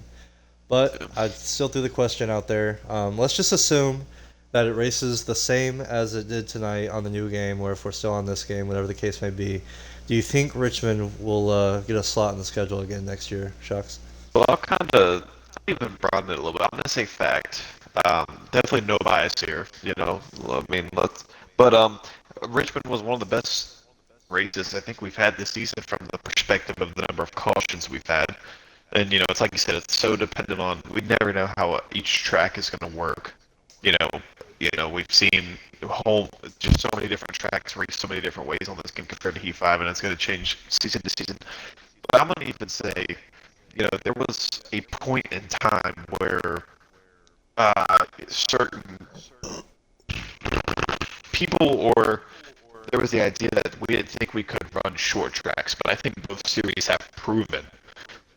But I still threw the question out there. Let's just assume that it races the same as it did tonight on the new game, or if we're still on this game, whatever the case may be. Do you think Richmond will get a slot in the schedule again next year, Shockz? Well, I'll kind of even broaden it a little bit. I'm gonna say fact. Definitely no bias here. I mean, Richmond was one of the best races I think we've had this season from the perspective of the number of cautions we've had. And it's like you said, it's so dependent on we never know how each track is going to work. You know, we've seen whole just so many different tracks race so many different ways on this game compared to Heat 5, and it's going to change season to season. But I'm going to even say, there was a point in time where certain people or there was the idea that we didn't think we could run short tracks, but I think both series have proven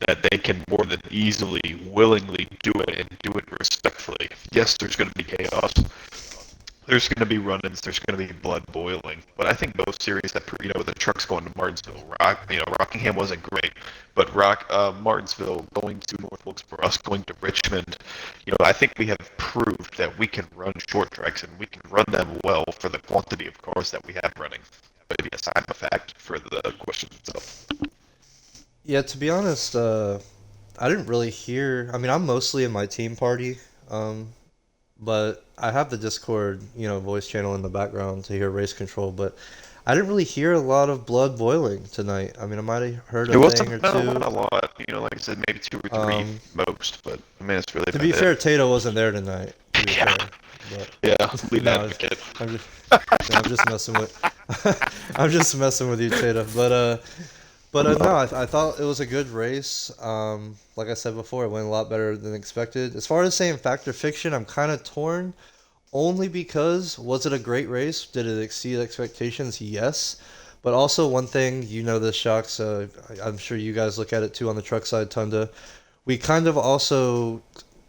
that they can more than easily, willingly do it and do it respectfully. Yes, there's going to be chaos. There's going to be run-ins. There's going to be blood boiling. But I think both series that, the trucks going to Martinsville, Rockingham wasn't great, but Martinsville going to North Wilkesboro, us going to Richmond, I think we have proved that we can run short tracks and we can run them well for the quantity of cars that we have running. Maybe a side effect for the question itself. Yeah, to be honest, I didn't really hear. I mean, I'm mostly in my team party, but I have the Discord, voice channel in the background to hear race control. But I didn't really hear a lot of blood boiling tonight. I mean, I might have heard It a wasn't thing or not two. a lot, like I said, maybe 2 or 3 Um, most, but I mean, it's really to been be fair, it. Tato wasn't there tonight. To be Yeah. fair, but Yeah, lead no, advocate. I'm just, no, I'm just messing with, I'm just messing with you, Tato. But no, I thought it was a good race. Like I said before, it went a lot better than expected. As far as saying fact or fiction, I'm kind of torn. Only because, was it a great race? Did it exceed expectations? Yes. But also one thing, the Shockz, I'm sure you guys look at it too on the truck side, Tunda. We kind of also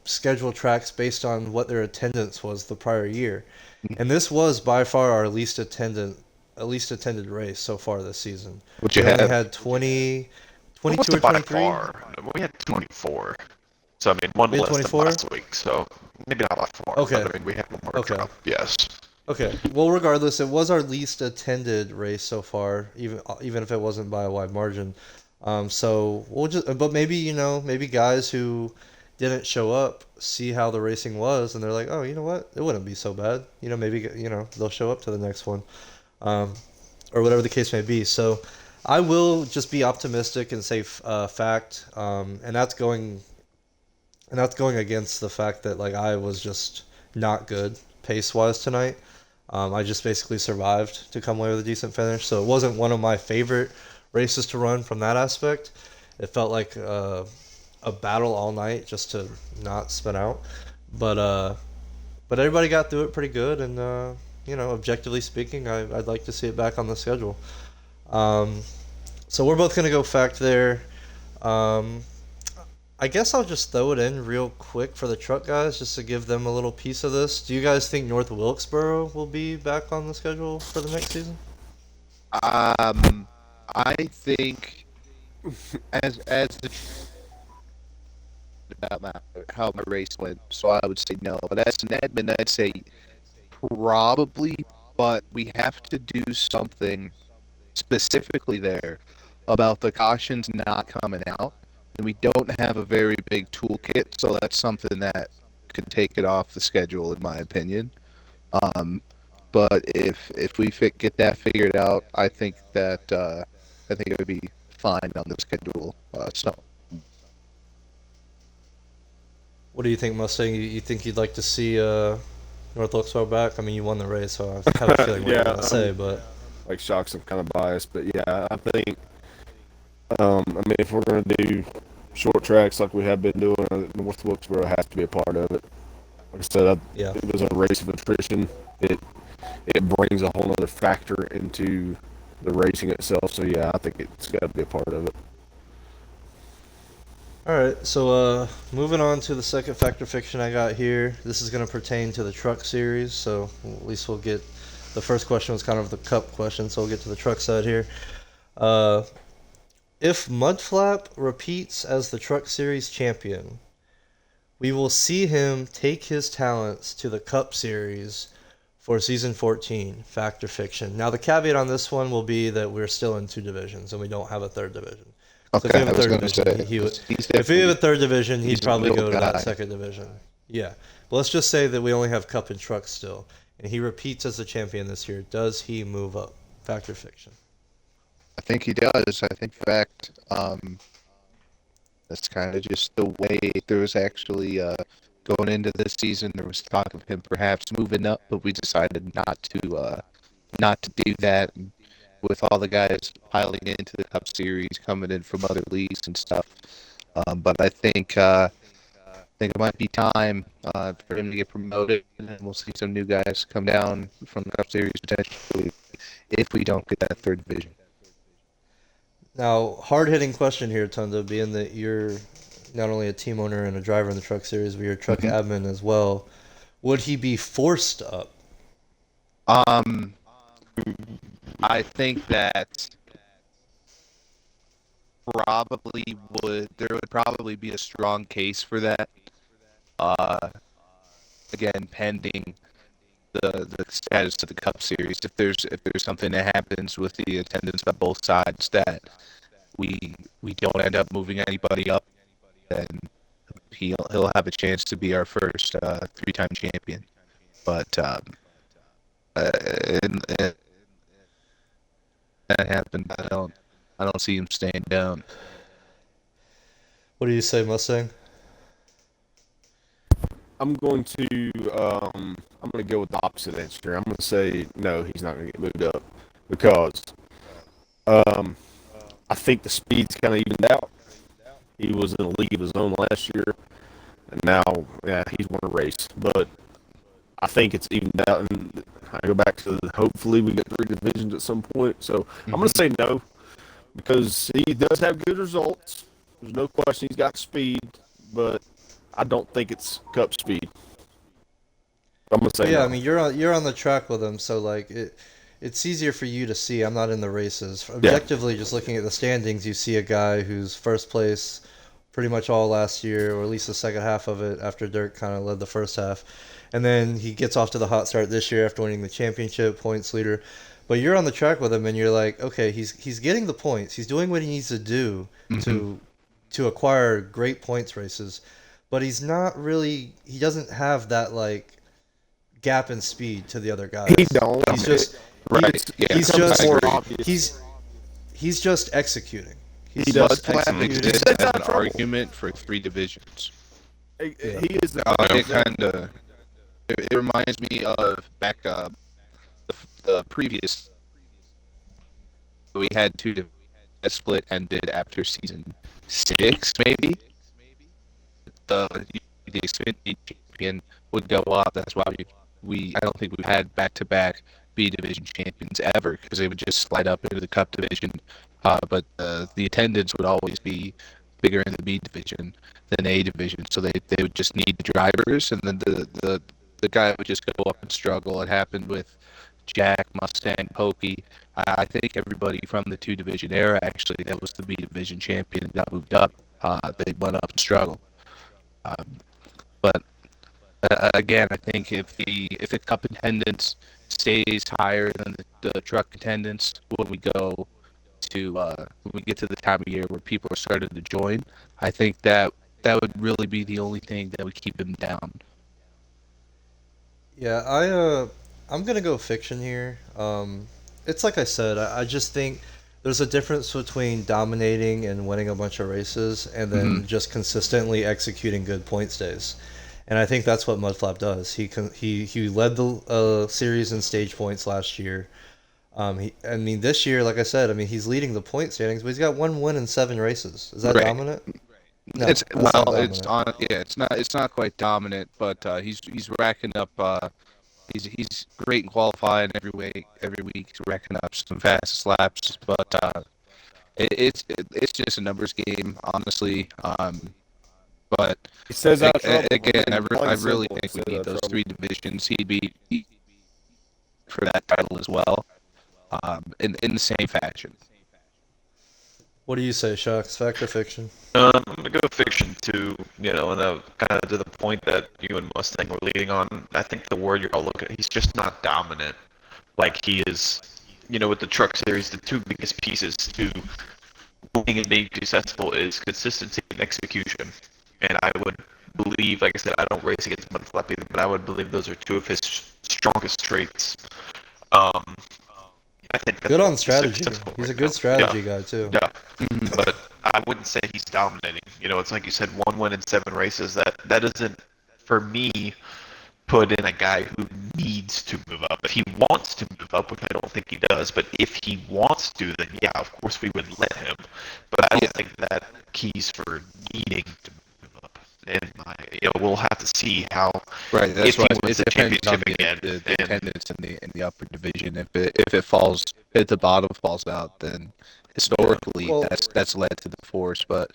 schedule tracks based on what their attendance was the prior year. And this was by far our least attended race so far this season. What We you only had? had 20, It 22 or wasn't by 23. far. We had 24. So, I mean, one We had less than 24? last week, so maybe not by far. Okay. But, I mean, we had one more Okay. drop. Yes. Okay. Well, regardless, it was our least attended race so far, even if it wasn't by a wide margin. So we'll but maybe maybe guys who didn't show up see how the racing was, and they're like, oh, you know what, it wouldn't be so bad. Maybe they'll show up to the next one, or whatever the case may be. So I will just be optimistic and say fact, and that's going against the fact that like I was just not good pace-wise tonight. I just basically survived to come away with a decent finish, so it wasn't one of my favorite races to run from that aspect. It felt like a battle all night just to not spin out, but everybody got through it pretty good, and objectively speaking, I'd like to see it back on the schedule. Um, so we're both gonna go fact there. Um, I guess I'll just throw it in real quick for the truck guys, just to give them a little piece of this. Do you guys think North Wilkesboro will be back on the schedule for the next season? I think as the about how my race went, so I would say no. But as an admin, I'd say probably. But we have to do something specifically there about the cautions not coming out, and we don't have a very big toolkit, so that's something that could take it off the schedule, in my opinion. Um, but if we get that figured out, I think it would be fine on the schedule. So What do you think, Mustang? You think you'd like to see North Wilkesboro back? I mean, you won the race, so I have a feeling what you're Yeah, gonna say, but like Shockz, I'm kind of biased, but yeah, I think. I mean, if we're going to do short tracks like we have been doing, North Wilkesboro has to be a part of it. Like I said, yeah. it was a race of attrition. It brings a whole other factor into the racing itself. So yeah, I think it's got to be a part of it. All right, so moving on to the second factor fiction I got here. This is going to pertain to the truck series, so at least we'll get. The first question was kind of the cup question, so we'll get to the truck side here. Uh, if Mudflap repeats as the truck series champion, we will see him take his talents to the cup series for season 14, fact or fiction. Now, the caveat on this one will be that we're still in two divisions and we don't have a third division. So okay, if we have a third division, if we have a third division, he'd probably go to that second division. Yeah. But let's just say that we only have cup and truck still, and he repeats as the champion this year. Does he move up? Fact or fiction? I think he does. I think fact. That's kind of just the way there was actually going into this season. There was talk of him perhaps moving up, but we decided not to do that. And with all the guys piling into the Cup Series, coming in from other leagues and stuff, but I think it might be time for him to get promoted, and we'll see some new guys come down from the Cup Series potentially if we don't get that third division. Now, hard-hitting question here, Tunda, being that you're not only a team owner and a driver in the truck series, but you're a truck admin as well. Would he be forced up? I think that there would probably be a strong case for that. Again, pending the status of the Cup Series. If there's something that happens with the attendance by both sides that we don't end up moving anybody up, then he'll have a chance to be our first three-time champion. But and that happened, I don't see him staying down. What do you say, Mustang? I'm going to go with the opposite answer. I'm going to say no, he's not going to get moved up because I think the speed's kind of evened out. He was in a league of his own last year, and now he's won a race. But I think it's evened out, and I go back to hopefully we get 3 divisions at some point. So I'm going to say no because he does have good results. There's no question he's got speed, but I don't think it's Cup speed. I'm gonna say Yeah, no. I mean you're on the track with him, so like it's easier for you to see. I'm not in the races. Objectively, just looking at the standings, you see a guy who's first place pretty much all last year, or at least the second half of it, after Dirk kind of led the first half, and then he gets off to the hot start this year after winning the championship, points leader. But you're on the track with him, and you're like, okay, he's getting the points. He's doing what he needs to do to acquire great points races, but he's not really. He doesn't have that like gap in speed to the other guys. He don't. He's just Right. Yeah. he's Becomes just more obvious. he's just executing. He's He just does. Flap executing. exists He's as out an of trouble. argument for 3 divisions. He is the It kind of It reminds me of back the previous. We had two that split ended after season 6, maybe. The Xfinity champion would go up. That's why we I don't think we've had back-to-back B division champions ever, because they would just slide up into the Cup division. But the attendance would always be bigger in the B division than A division, so they would just need the drivers, and then the guy would just go up and struggle. It happened with Jack, Mustang, Pokey. I think everybody from the 2 division era, actually, that was the B division champion, got moved up. They went up and struggled. But again, I think if the Cup attendance stays higher than the truck attendance when we go to when we get to the time of year where people are starting to join, I think that would really be the only thing that would keep him down. Yeah, I'm gonna go fiction here. It's like I said, I just think there's a difference between dominating and winning a bunch of races and then just consistently executing good point stays. And I think that's what Mudflap does. He led the series in stage points last year. I mean, this year, like I said, I mean, he's leading the point standings, but he's got 1 win in 7 races. Is that Right. dominant? No, It's that's not it's dominant. on. Yeah, it's not quite dominant, but he's racking up. He's great in qualifying every week. Every week he's racking up some fast laps, but it's just a numbers game, honestly. But He says out of trouble. again, I Plain really simple, he think we says need out of those trouble. 3 divisions. He'd be for that title as well. In the same fashion. What do you say, Shockz? Fact or fiction? I'm gonna go fiction too, and kind of to the point that you and Mustang were leading on. I think the word you're all looking at, he's just not dominant like he is, with the truck series. The 2 biggest pieces to winning and being successful is consistency and execution. And I would believe, like I said, I don't race against Mudflap either, but I would believe those are 2 of his strongest traits. Um, I think that's Good on what's strategy. successful He's a right good now. strategy guy too. Yeah, but I wouldn't say he's dominating. It's like you said, 1 win in 7 races. That doesn't, for me, put in a guy who needs to move up. If he wants to move up, which I don't think he does, but if he wants to, then yeah, of course we would let him. But I don't think that keys for needing to move up. And we'll have to see how Right, that's if he why wins it the depends on championship again. the attendance in the upper division. If it falls, if the bottom falls out, then historically Well, that's led to the force. But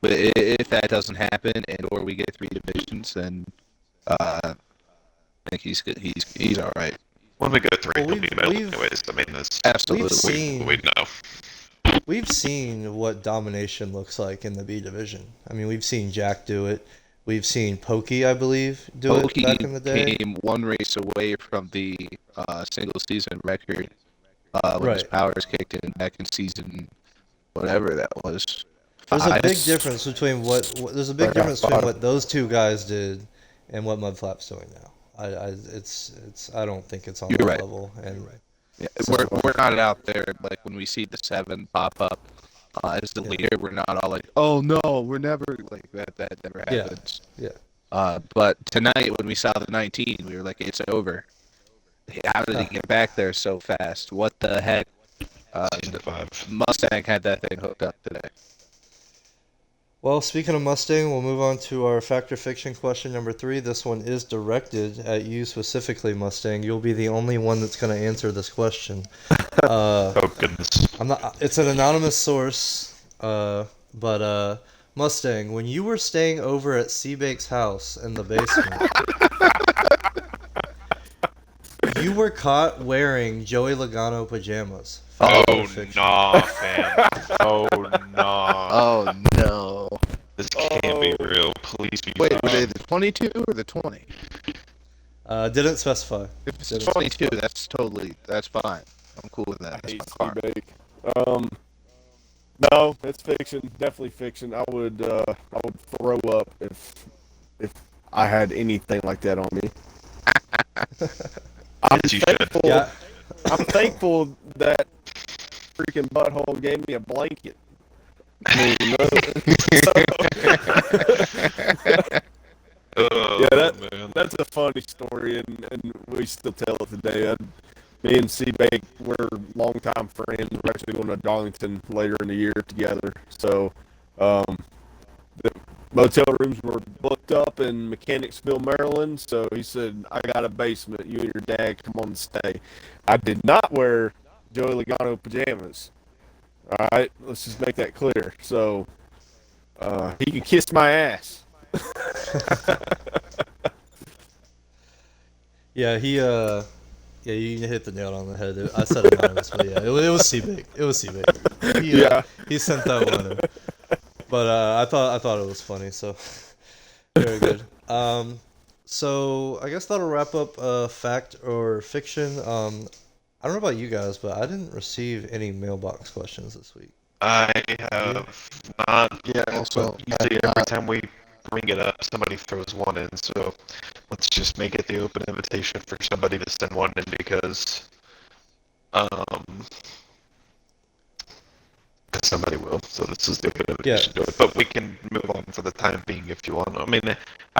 if that doesn't happen and or we get 3 divisions, then I think he's good. He's all right. When we go 3, well, he'll be medal we've anyways. I mean, that's Absolutely. seen we know. we've seen what domination looks like in the B division. I mean, we've seen Jack do it. We've seen Pokey, I believe, do Pokey it back in the day. came 1 race away from the single season record when his Right. powers kicked in back in season whatever that was. There's a big 5. difference between there's a big Right, difference between bottom. what those 2 guys did and what Mudflap's doing now. I don't think it's on You're that right. level. And Yeah, so we're not out there like when we see the 7 pop up as the leader. We're not all like, oh no, we're never like that. That never yeah, happens. yeah. But tonight when we saw the 19, we were like, it's over. How did he get back there so fast? What the heck? Season 5. Mustang had that thing hooked up today. Well, speaking of Mustang, we'll move on to our fact or fiction question number 3. This one is directed at you specifically, Mustang. You'll be the only one that's going to answer this question. Oh goodness. I'm not. It's an anonymous source, but Mustang, when you were staying over at Seabake's house in the basement, you were caught wearing Joey Logano pajamas. Fact or Oh fiction? nah, fam. Oh nah. Oh no! This can't be real. Please be Wait, were real. they the 22 or the 20? Didn't specify. If it's Didn't 22, that's fine. I'm cool with that. I That's hate my car. Seabake. No, it's fiction. Definitely fiction. I would throw up if I had anything like that on me. I'm Yes, you should. thankful. Yeah. I'm thankful that freaking butthole gave me a blanket. I mean, Oh, Yeah, man. that's a funny story, and we still tell it today. Me and C-Bake, we're longtime friends. We're actually going to Darlington later in the year together. So, the motel rooms were booked up in Mechanicsville, Maryland. So he said, I got a basement. You and your dad come on and stay. I did not wear Joey Logano pajamas. All right, let's just make that clear. So he can kiss my ass. Yeah, yeah, you hit the nail on the head. I said anonymous, but yeah, it was C-Big. It was C-Big. Yeah. He sent that one in. But I thought it was funny, so very good. So I guess that'll wrap up fact or fiction. I don't know about you guys, but I didn't receive any mailbox questions this week. I have not yet, Also, but usually every time we bring it up, somebody throws one in. So let's just make it the open invitation for somebody to send one in because somebody will. So this is the open invitation to it. But we can move on for the time being if you want. I mean,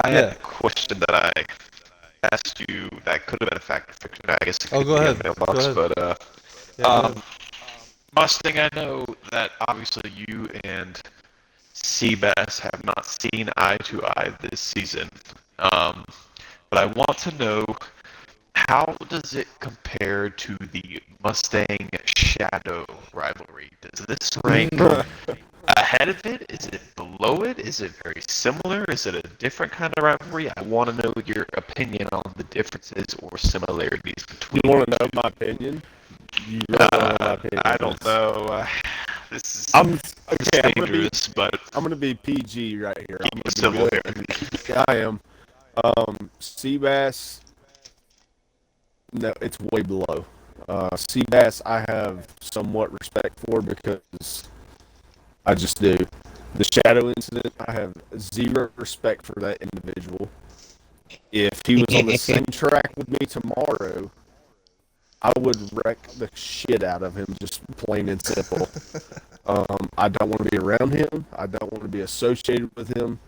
I had a question that I asked you that could have been a fact or fiction. I guess it could go be ahead. a mailbox, Go ahead. but Yeah, go ahead. Mustang, I know that obviously you and Seabass have not seen eye to eye this season. But I want to know, how does it compare to the Mustang Shadow rivalry? Does this rank ahead of it? Is it below it? Is it very similar? Is it a different kind of rivalry? I want to know your opinion on the differences or similarities between. You want to know my opinion? You really want to know my opinion? I don't know. This is dangerous, but I'm gonna be PG right here. I'm keep it gonna civil be here. good. Yeah, I am. Seabass, no, it's way below. Seabass, I have somewhat respect for because I just do. The Shadow incident, I have zero respect for that individual. If he was on the same track with me tomorrow, I would wreck the shit out of him, just plain and simple. I don't want to be around him. I don't want to be associated with him.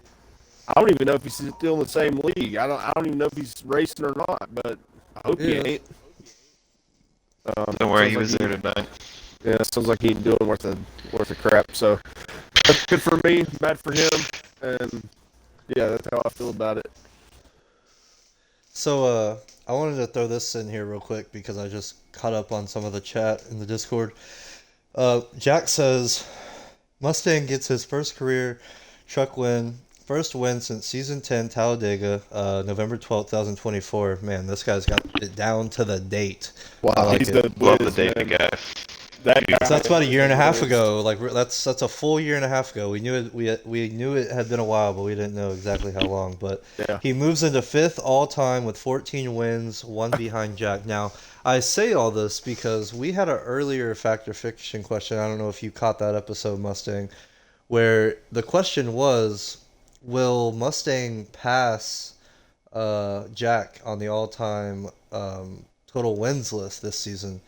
I don't even know if he's still in the same league. I don't even know if he's racing or not, but I hope he ain't. Don't worry, he was there tonight. Yeah, sounds like he ain't doing worth a crap. So that's good for me, bad for him, and yeah, that's how I feel about it. So I wanted to throw this in here real quick because I just caught up on some of the chat in the Discord. Jack says Mustang gets his first career truck win, first win since season 10 Talladega, November 12th, 2024. Man, this guy's got it down to the date. Wow, I like He's it. Love the data guy. That guy, So that's about a year and a half ago. Like that's a full year and a half ago. We knew it. We knew it had been a while, but we didn't know exactly how long. But Yeah. he moves into fifth all time with 14 wins, one behind Jack. Now I say all this because we had an earlier fact or fiction question. I don't know if you caught that episode, Mustang, where the question was, will Mustang pass Jack on the all-time total wins list this season?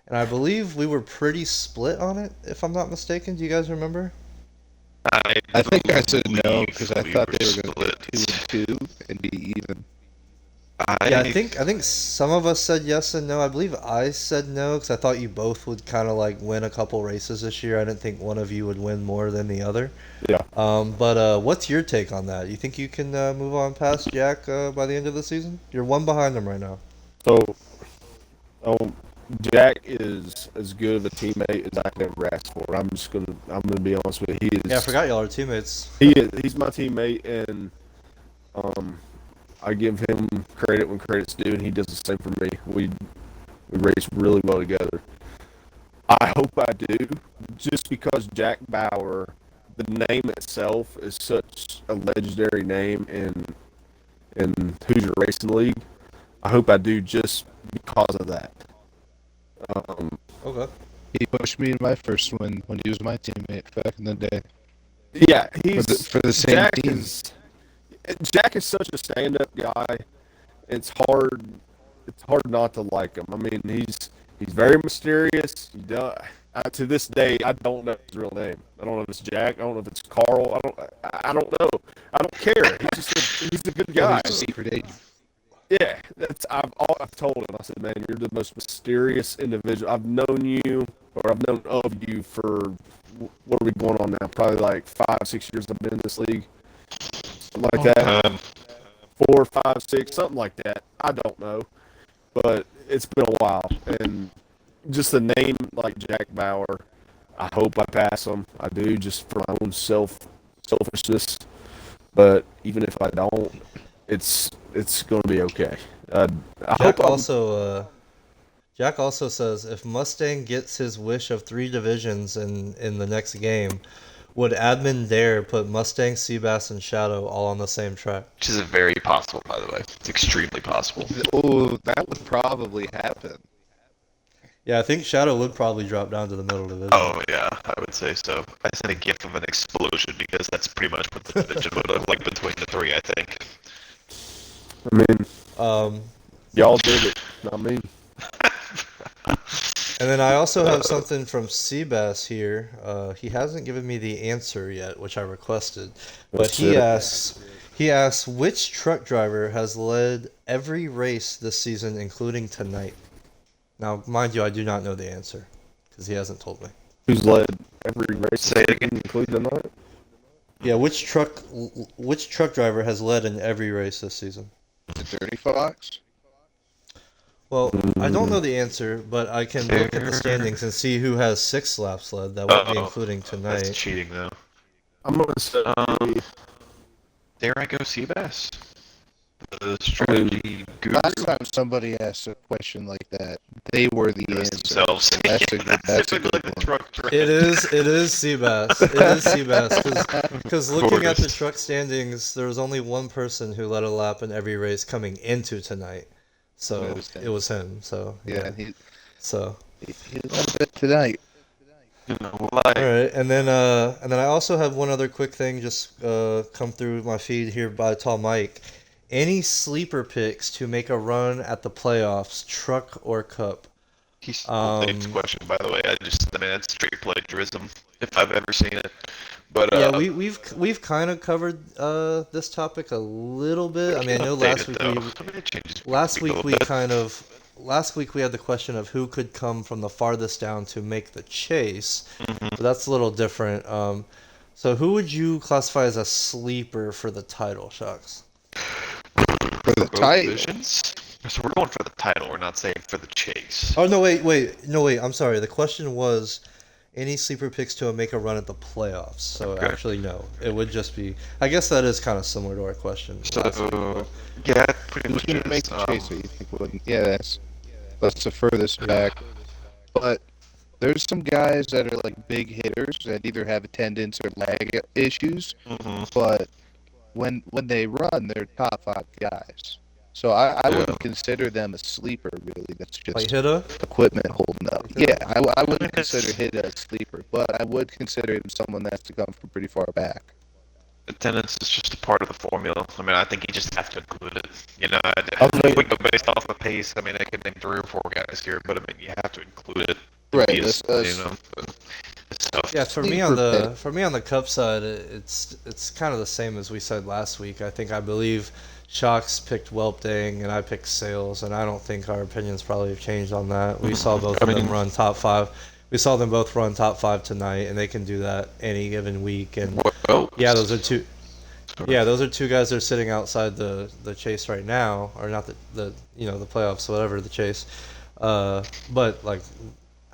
And I believe we were pretty split on it, if I'm not mistaken. Do you guys remember? I think I said no because I we thought were they were going to split. get 2 and 2 and be even. Yeah, I think some of us said yes and no. I believe I said no because I thought you both would kind of like win a couple races this year. I didn't think one of you would win more than the other. Yeah. But what's your take on that? You think you can move on past Jack by the end of the season? You're one behind him right now. So, Jack is as good of a teammate as I could ever ask for. I'm gonna be honest with you. He is. Yeah, I forgot y'all are teammates. He's my teammate, and I give him credit when credit's due, and he does the same for me. We race really well together. I hope I do, just because Jack Bauer, the name itself is such a legendary name in Hoosier Racing League. I hope I do just because of that. Okay. He pushed me in my first win when he was my teammate back in the day. Yeah, he's For the same Jack team. Jack is such a stand-up guy. It's hard not to like him. I mean, he's very mysterious. To this day, I don't know his real name. I don't know if it's Jack. I don't know if it's Carl. I don't know. I don't care. He's a good Well, guy. he's a secret agent. Yeah, I've told him. I said, man, you're the most mysterious individual. I've known you, or I've known of you for what are we going on now? Probably like 5-6 years I've been in this league, something like that. 4, 5, 6, something like that. I don't know, but it's been a while, and just the name like Jack Bauer. I hope I pass him. I do, just for my own selfishness. But even if I don't, it's going to be okay. I Jack hope I'm, also Jack also says if Mustang gets his wish of 3 divisions in the next game, would admin dare put Mustang, Seabass, and Shadow all on the same track? Which is very possible, by the way. It's extremely possible. Oh, that would probably happen. Yeah, I think Shadow would probably drop down to the middle division. Oh, yeah, I would say so. I sent a gif of an explosion because that's pretty much what the division would look like between the 3, I think. I mean, y'all did it, not me. And then I also have something from Seabass here. He hasn't given me the answer yet, which I requested. But he asks which truck driver has led every race this season, including tonight. Now, mind you, I do not know the answer because he hasn't told me. Who's led every race? Say it again. Including tonight? Yeah, which truck driver has led in every race this season? The Dirty Fox? Well, I don't know the answer, but I can look at the standings and see who has 6 laps led. That would be including That's tonight. cheating, though. I'm going to say... Dare I go Seabass? The strategy guru. Last time somebody asked a question like that, they were the answer. Themselves. So that's a good, that's a typically good the one. truck driver. It is Seabass. It is Seabass because looking at the truck standings, there was only one person who led a lap in every race coming into tonight. So it was him. So Yeah, he led it tonight. All right, and then I also have one other quick thing just come through my feed here by Tall Mike. Any sleeper picks to make a run at the playoffs, truck or cup? He's Dave's question, by the way. I mean, that's straight plagiarism if I've ever seen it. But yeah, we've kind of covered this topic a little bit. I mean, I know last week we had the question of who could come from the farthest down to make the chase. But that's a little different. So who would you classify as a sleeper for the title, Shockz? For the title. Divisions? So we're going for the title. We're not saying for the chase. Oh no! Wait! I'm sorry. The question was any sleeper picks to make a run at the playoffs. So actually, no. It would just be. I guess that is kind of similar to our question. So yeah, pretty Who's much. going to make the chase that you think wouldn't? Yeah, that's the furthest back. But there's some guys that are like big hitters that either have attendance or lag issues. But when they run, they're top 5 guys. So I wouldn't consider them a sleeper, really. That's just Like Hitta? equipment holding up. Yeah, I wouldn't consider Hitta a sleeper, but I would consider him someone that's to come from pretty far back. Attendance is just a part of the formula. I mean, I think you just have to include it. You know, Okay. we go based off the pace. I mean, I could name 3 or 4 guys here, but I mean, you have to include it. Right. You know, it's tough. Yeah, for me on the Cup side, it's kind of the same as we said last week. I believe Shockz picked Whelpdang and I picked Sales, and I don't think our opinions probably have changed on that. We saw both of them run top 5. We saw them both run top 5 tonight, and they can do that any given week. And yeah, those are two. Yeah, those are 2 guys that are sitting outside the chase right now, or not the playoffs, whatever the chase. But like,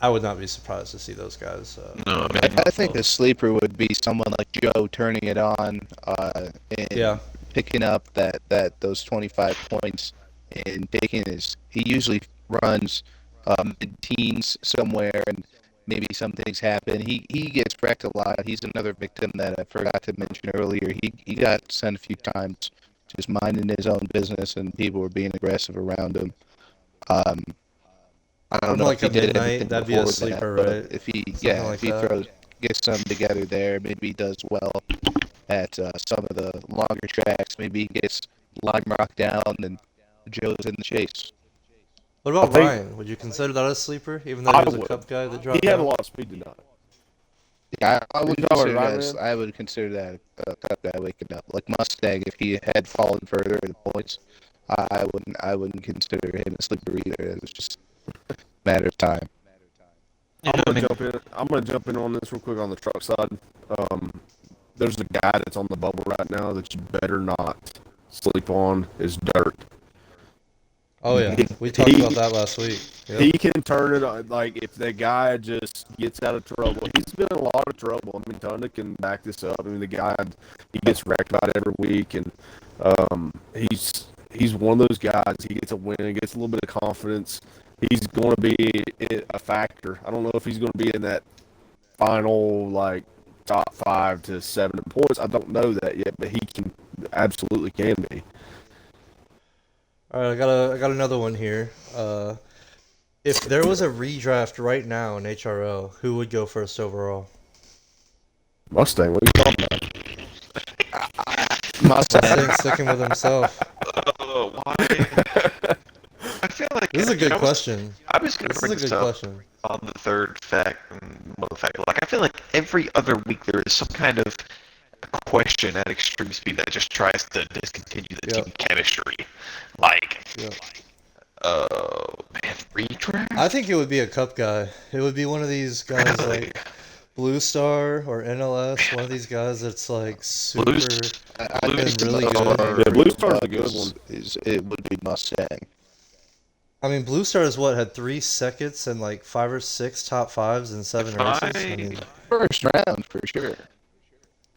I would not be surprised to see those guys. No, I mean, I think a sleeper would be someone like Joe turning it on and picking up those 25 points and taking he usually runs mid-teens somewhere, and maybe some things happen. He gets wrecked a lot. He's another victim that I forgot to mention earlier. He got sent a few times just minding his own business, and people were being aggressive around him. I don't know like if he a did midnight, anything that'd be a before sleeper, that, right? but if he Something like gets something together there, maybe he does well at some of the longer tracks. Maybe he gets Lime Rock down and Joe's in the chase. What I about think Ryan? Would you consider that a sleeper, even though I he was a would. cup guy that dropped He had a out? lot of speed tonight. Yeah, I You would talking about consider Ryan, that. man? I would consider that a cut guy waking up. Like Mustang, if he had fallen further in the points, I wouldn't. I wouldn't consider him a sleeper either. It was just a matter of time. Yeah, I'm I gonna mean, jump in. I'm gonna jump in on this real quick on the truck side. Um, there's a guy that's on the bubble right now that you better not sleep on. Is Dirt. Oh yeah, He, we talked about that last week. Yep. he can turn it on. Like if that guy just gets out of trouble, he's been in a lot of trouble. I mean, Tunda can back this up. I mean, the guy he gets wrecked about every week, and he's one of those guys. He gets a win, gets a little bit of confidence. He's going to be a factor. I don't know if he's going to be in that final like top 5 to 7 points. I don't know that yet, but he can absolutely can be. All right, I got another one here. If there was a redraft right now in HRL, who would go first overall? Mustang, what are you talking about? Mustang sticking with himself. why? I feel like This is a good I was question. gonna This is bring a this good up question. on the third fact. Well, the fact, like I feel like every other week there is some kind of question at extreme speed that just tries to discontinue the Yep. team chemistry. Like, Yep. man, redraft. I think it would be a cup guy. It would be one of these guys Really? like Blue Star or NLS. One of these guys that's like super. I Blue think the really most good. fun Yeah, Blue for Star's a Buck good one. it would be Mustang. I mean, Blue Star is what had 3 seconds and like 5 or 6 top 5s in 7 If races. I- I mean, First round for sure.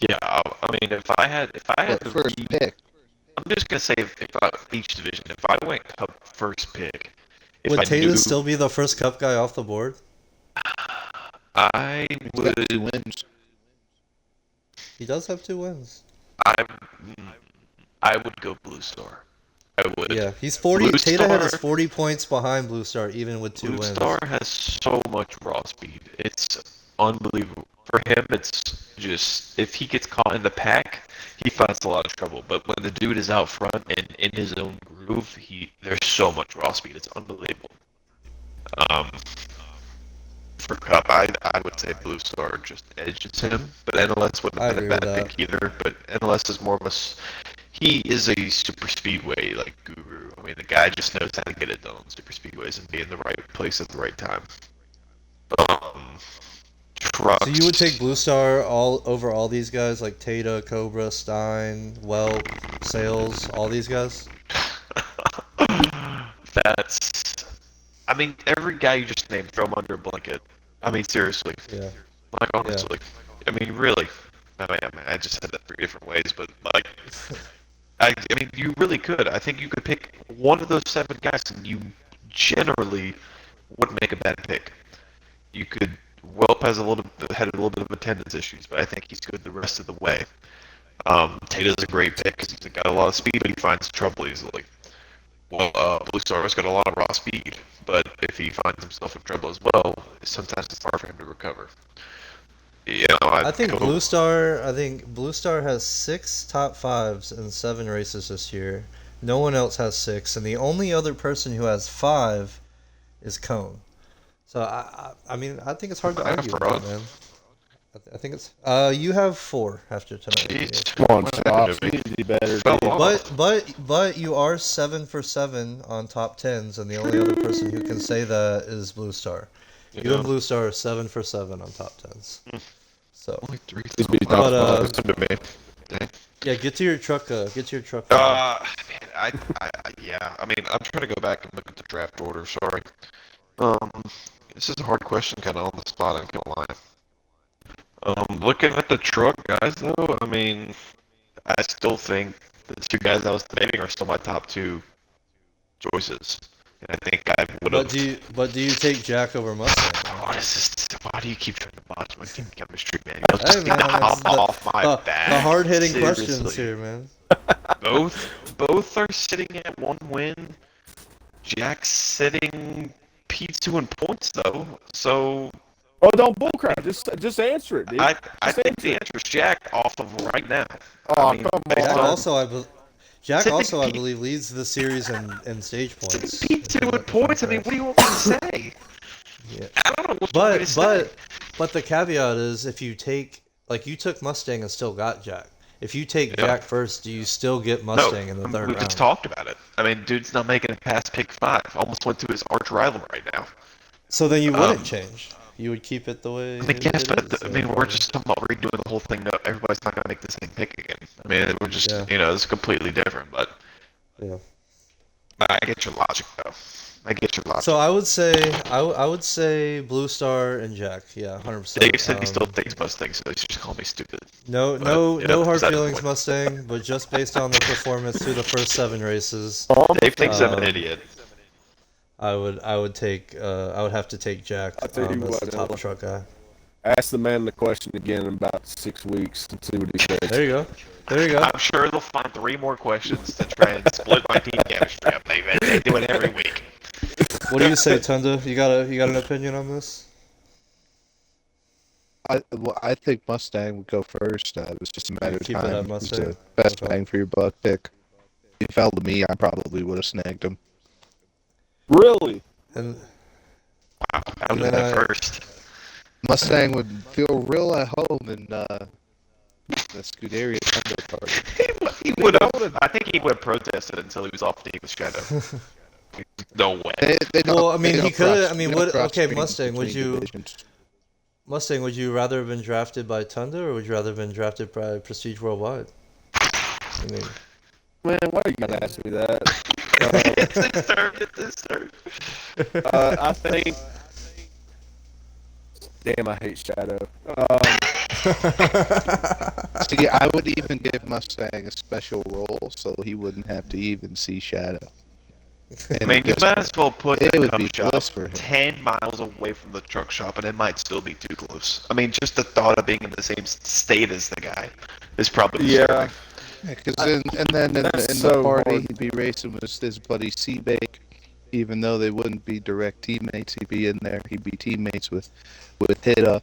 Yeah, I mean, if I had But to first pick. I'm just gonna say if each division, if I went Cup first pick, if would I Tata knew still be the first cup guy off the board? I He's got would, 2 wins. He does have 2 wins. I would go Blue Star. I would. Yeah, he's 40. Blue Tata Head is Star- 40 points behind Blue Star, even with 2 Blue wins. Star has so much raw speed. It's unbelievable. For him, it's just if he gets caught in the pack, he finds a lot of trouble. But when the dude is out front and in his own groove, there's so much raw speed. It's unbelievable. For Cup, I would say Blue Star just edges him, but NLS wouldn't I have been a agree bad with pick either. But NLS is more of he is a super speedway like guru. I mean, the guy just knows how to get it done on super speedways and be in the right place at the right time. Trucks. So you would take Blue Star over all these guys like Tata, Cobra, Stein, Welp, Sales, all these guys? I mean, every guy you just named, throw him under a blanket. I mean, seriously. Yeah. Like, honestly. I mean, really. I just said that 3 different ways, but, like, I mean, you really could. I think you could pick one of those 7 guys, and you generally wouldn't make a bad pick. You could. Welp had a little bit of attendance issues, but I think he's good the rest of the way. Tata's a great pick because he's got a lot of speed, but he finds trouble easily. Well, Blue Star's got a lot of raw speed, but if he finds himself in trouble as well, sometimes it's hard for him to recover. You know, I think Blue Star has 6 top 5s in 7 races this year. No one else has 6, and the only other person who has 5 is Cone. So I mean, I think it's hard to argue with that, man. I think it's you have 4 after tonight. Jeez. Come on, Shockz. You need to be better. Fell dude. off. But you are 7 for 7 on top 10s, and the only other person who can say that is Blue Star. You and Blue Star are 7 for 7 on top 10s. So Only 3. He's beat But, top Listen to me. Dang. yeah, get to your truck. Get to your truck. Man, yeah. I mean, I'm trying to go back and look at the draft order. Sorry. This is a hard question, kind of on the spot. I can't lie. Looking at the truck guys, though, I mean, I still think the 2 guys I was debating are still my top 2 choices. And I think I would have. But do you take Jack over Mustang? What is this? Why do you keep trying to botch my team chemistry, man? You Hey, just man, need to that's hop off my the back. hard hitting Seriously. questions here, man. Both are sitting at 1 win. Jack's sitting P2 in points though, so Oh, don't bullcrap. Just answer it, dude. I think the answer is Jack off of right now. Oh, I mean, come based on. Jack on- also, Jack Same thing also, I Pete. believe, leads the series in stage points. Pete if I'm too in points. I mean, correct. what do you want me to say? Yeah. I don't know what you want me to But say. but but the caveat is if you take like you took Mustang and still got Jack. If you take Yeah. Jack first, do you still get No, Mustang in the third we just round? talked about it. I mean, dude's not making it past pick 5. Almost went to his arch rival right now. So then you wouldn't Um, change. You would keep it the way I mean, yes, it but is. I mean, we're just talking about redoing the whole thing. No, everybody's not going to make the same pick again. I mean, we're just, Yeah. it's completely different. But Yeah. I get your logic, though. I get your logic. So I would say Blue Star and Jack. Yeah, Dave 100%. said he still thinks Mustang, so he's just call me stupid. No, But, no hard beside the feelings, point. Mustang, but just based on the performance through the first 7 races, Dave thinks I'm an Um, idiot. I would have to take Jack I'll tell you as what, the top Nilla. truck guy. Ask the man the question again in about 6 weeks and see what he says. There you go. There you go. I'm sure they'll find 3 more questions to try and split my team chemistry up. They do it every week. What do you say, Tunda? You got an opinion on this? I think Mustang would go first. It was just a matter of Keep it time. at It was Mustang? the best Okay. bang for your buck pick. If he fell to me, I probably would have snagged him. Really? And Wow, I was then at first. Mustang would feel real at home in the Scuderia Thunder party. He would have. I think he would have protested until he was off team with Shadow. No way. They don't- Well, I mean, they he don't could. cross- I mean, they don't what? cross Okay, streams Mustang. Would between you divisions. rather have been drafted by Tunda, or would you rather have been drafted by Prestige Worldwide? I mean, Man, why are you gonna ask me that? It's his turn. I think. Damn, I hate Shadow. See, I would even give Mustang a special role so he wouldn't have to even see Shadow. I mean, you might as well put It the would cup be shop bliss for him. 10 miles away from the truck shop, and it might still be too close. I mean, just the thought of being in the same state as the guy is probably Yeah. disturbing. Because then in That's the so party, hard. he'd be racing with his buddy Seabake. Even though they wouldn't be direct teammates, he'd be in there. He'd be teammates with Hida.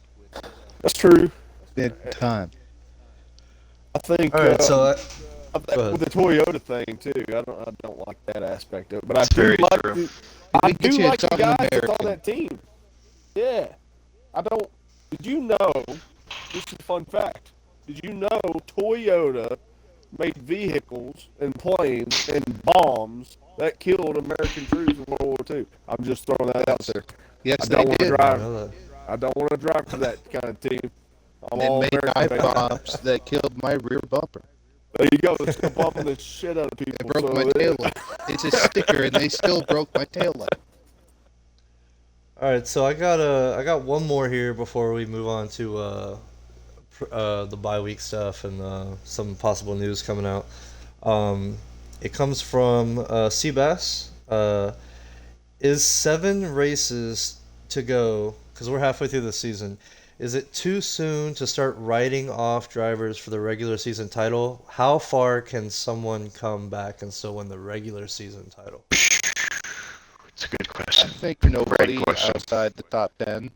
That's true. Big time. I think. all right. So go ahead. with the Toyota thing too, I don't like that aspect of it. But That's I do very like true. I We get do you a like the Southern guys that's American. on that team. Yeah, I don't. Did you know? This is a fun fact. Did you know Toyota made vehicles and planes and bombs that killed American troops in World War II? I'm just throwing that out there. Yes, I they don't want to did. I drive. know that. I don't want to drive for that kind of team. I'm They all made American. dive bombs that killed my rear bumper. There you go. It's still bumping the shit out of people. It broke so my tail light. It's a sticker, and they still broke my tail light. All right, so I got one more here before we move on to the bye week stuff and some possible news coming out. It comes from Seabass. Is 7 races to go, because we're halfway through the season, is it too soon to start writing off drivers for the regular season title? How far can someone come back and still win the regular season title? It's a good I question. think nobody question. outside the top 10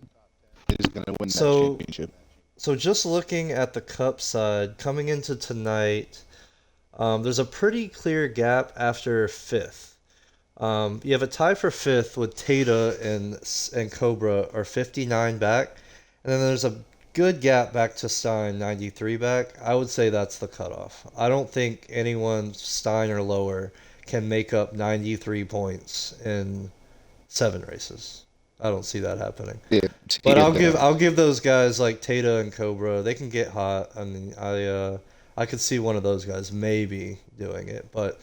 is going to win So- that championship. So just looking at the Cup side, coming into tonight, there's a pretty clear gap after 5th. You have a tie for 5th with Tata and Cobra are 59 back, and then there's a good gap back to Stein, 93 back. I would say that's the cutoff. I don't think anyone Stein or lower can make up 93 points in 7 races. I don't see that happening. Yeah, But yeah, I'll give those guys like Tata and Cobra. They can get hot. I mean, I could see one of those guys maybe doing it. But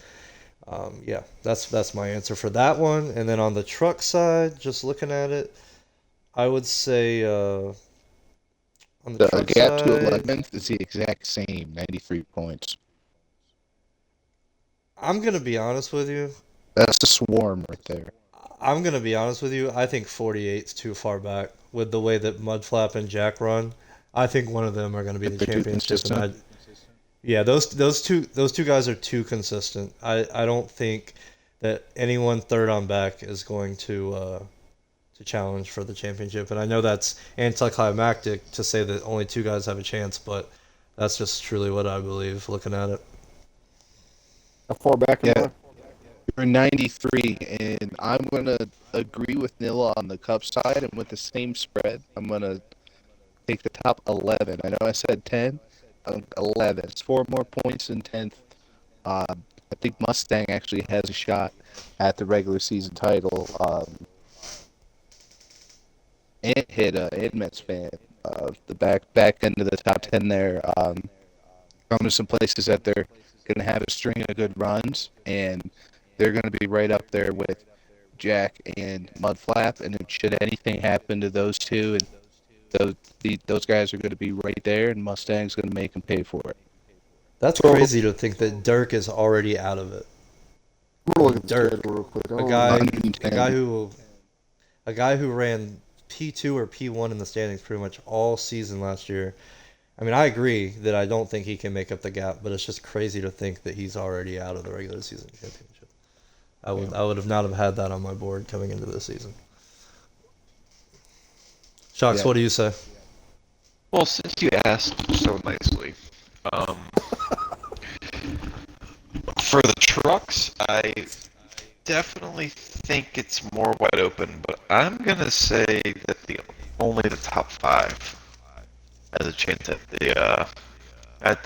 yeah, that's my answer for that one. And then on the truck side, just looking at it, I would say on the the truck gap to side, 11th is the exact same, 93 points. I'm gonna be honest with you. That's a swarm right there. I'm gonna be honest with you. I think 48's too far back with the way that Mudflap and Jack run. I think one of them are gonna be If the they're too championship. And consistent. yeah, those two guys are too consistent. I don't think that anyone third on back is going to challenge for the championship. And I know that's anticlimactic to say that only 2 guys have a chance, but that's just truly what I believe looking at it. How far back am Yeah, I? you're 93, and I'm gonna agree with Nilla on the Cup side, and with the same spread, I'm gonna take the top 11. I know I said 10, 11. It's 4 more points than 10th. I think Mustang actually has a shot at the regular season title. And hit a Mets fan. The back end of the top 10 there. From some places that they're going to have a string of good runs, and they're going to be right up there with Jack and Mudflap. And should anything happen to those two, and those guys are going to be right there, and Mustang's going to make them pay for it. That's So crazy to think that Dirk is already out of it. I'm I gonna look mean, at the Dirk, schedule real quick. I a don't guy, remember. a 110. guy who, a guy who ran P2 or P1 in the standings pretty much all season last year. I mean, I agree that I don't think he can make up the gap, but it's just crazy to think that he's already out of the regular season championship. I would have not have had that on my board coming into this season. Shockz, Yeah. what do you say? Well, since you asked so nicely, um, for the trucks, I definitely think it's more wide open, but I'm gonna say that only the top five has a chance at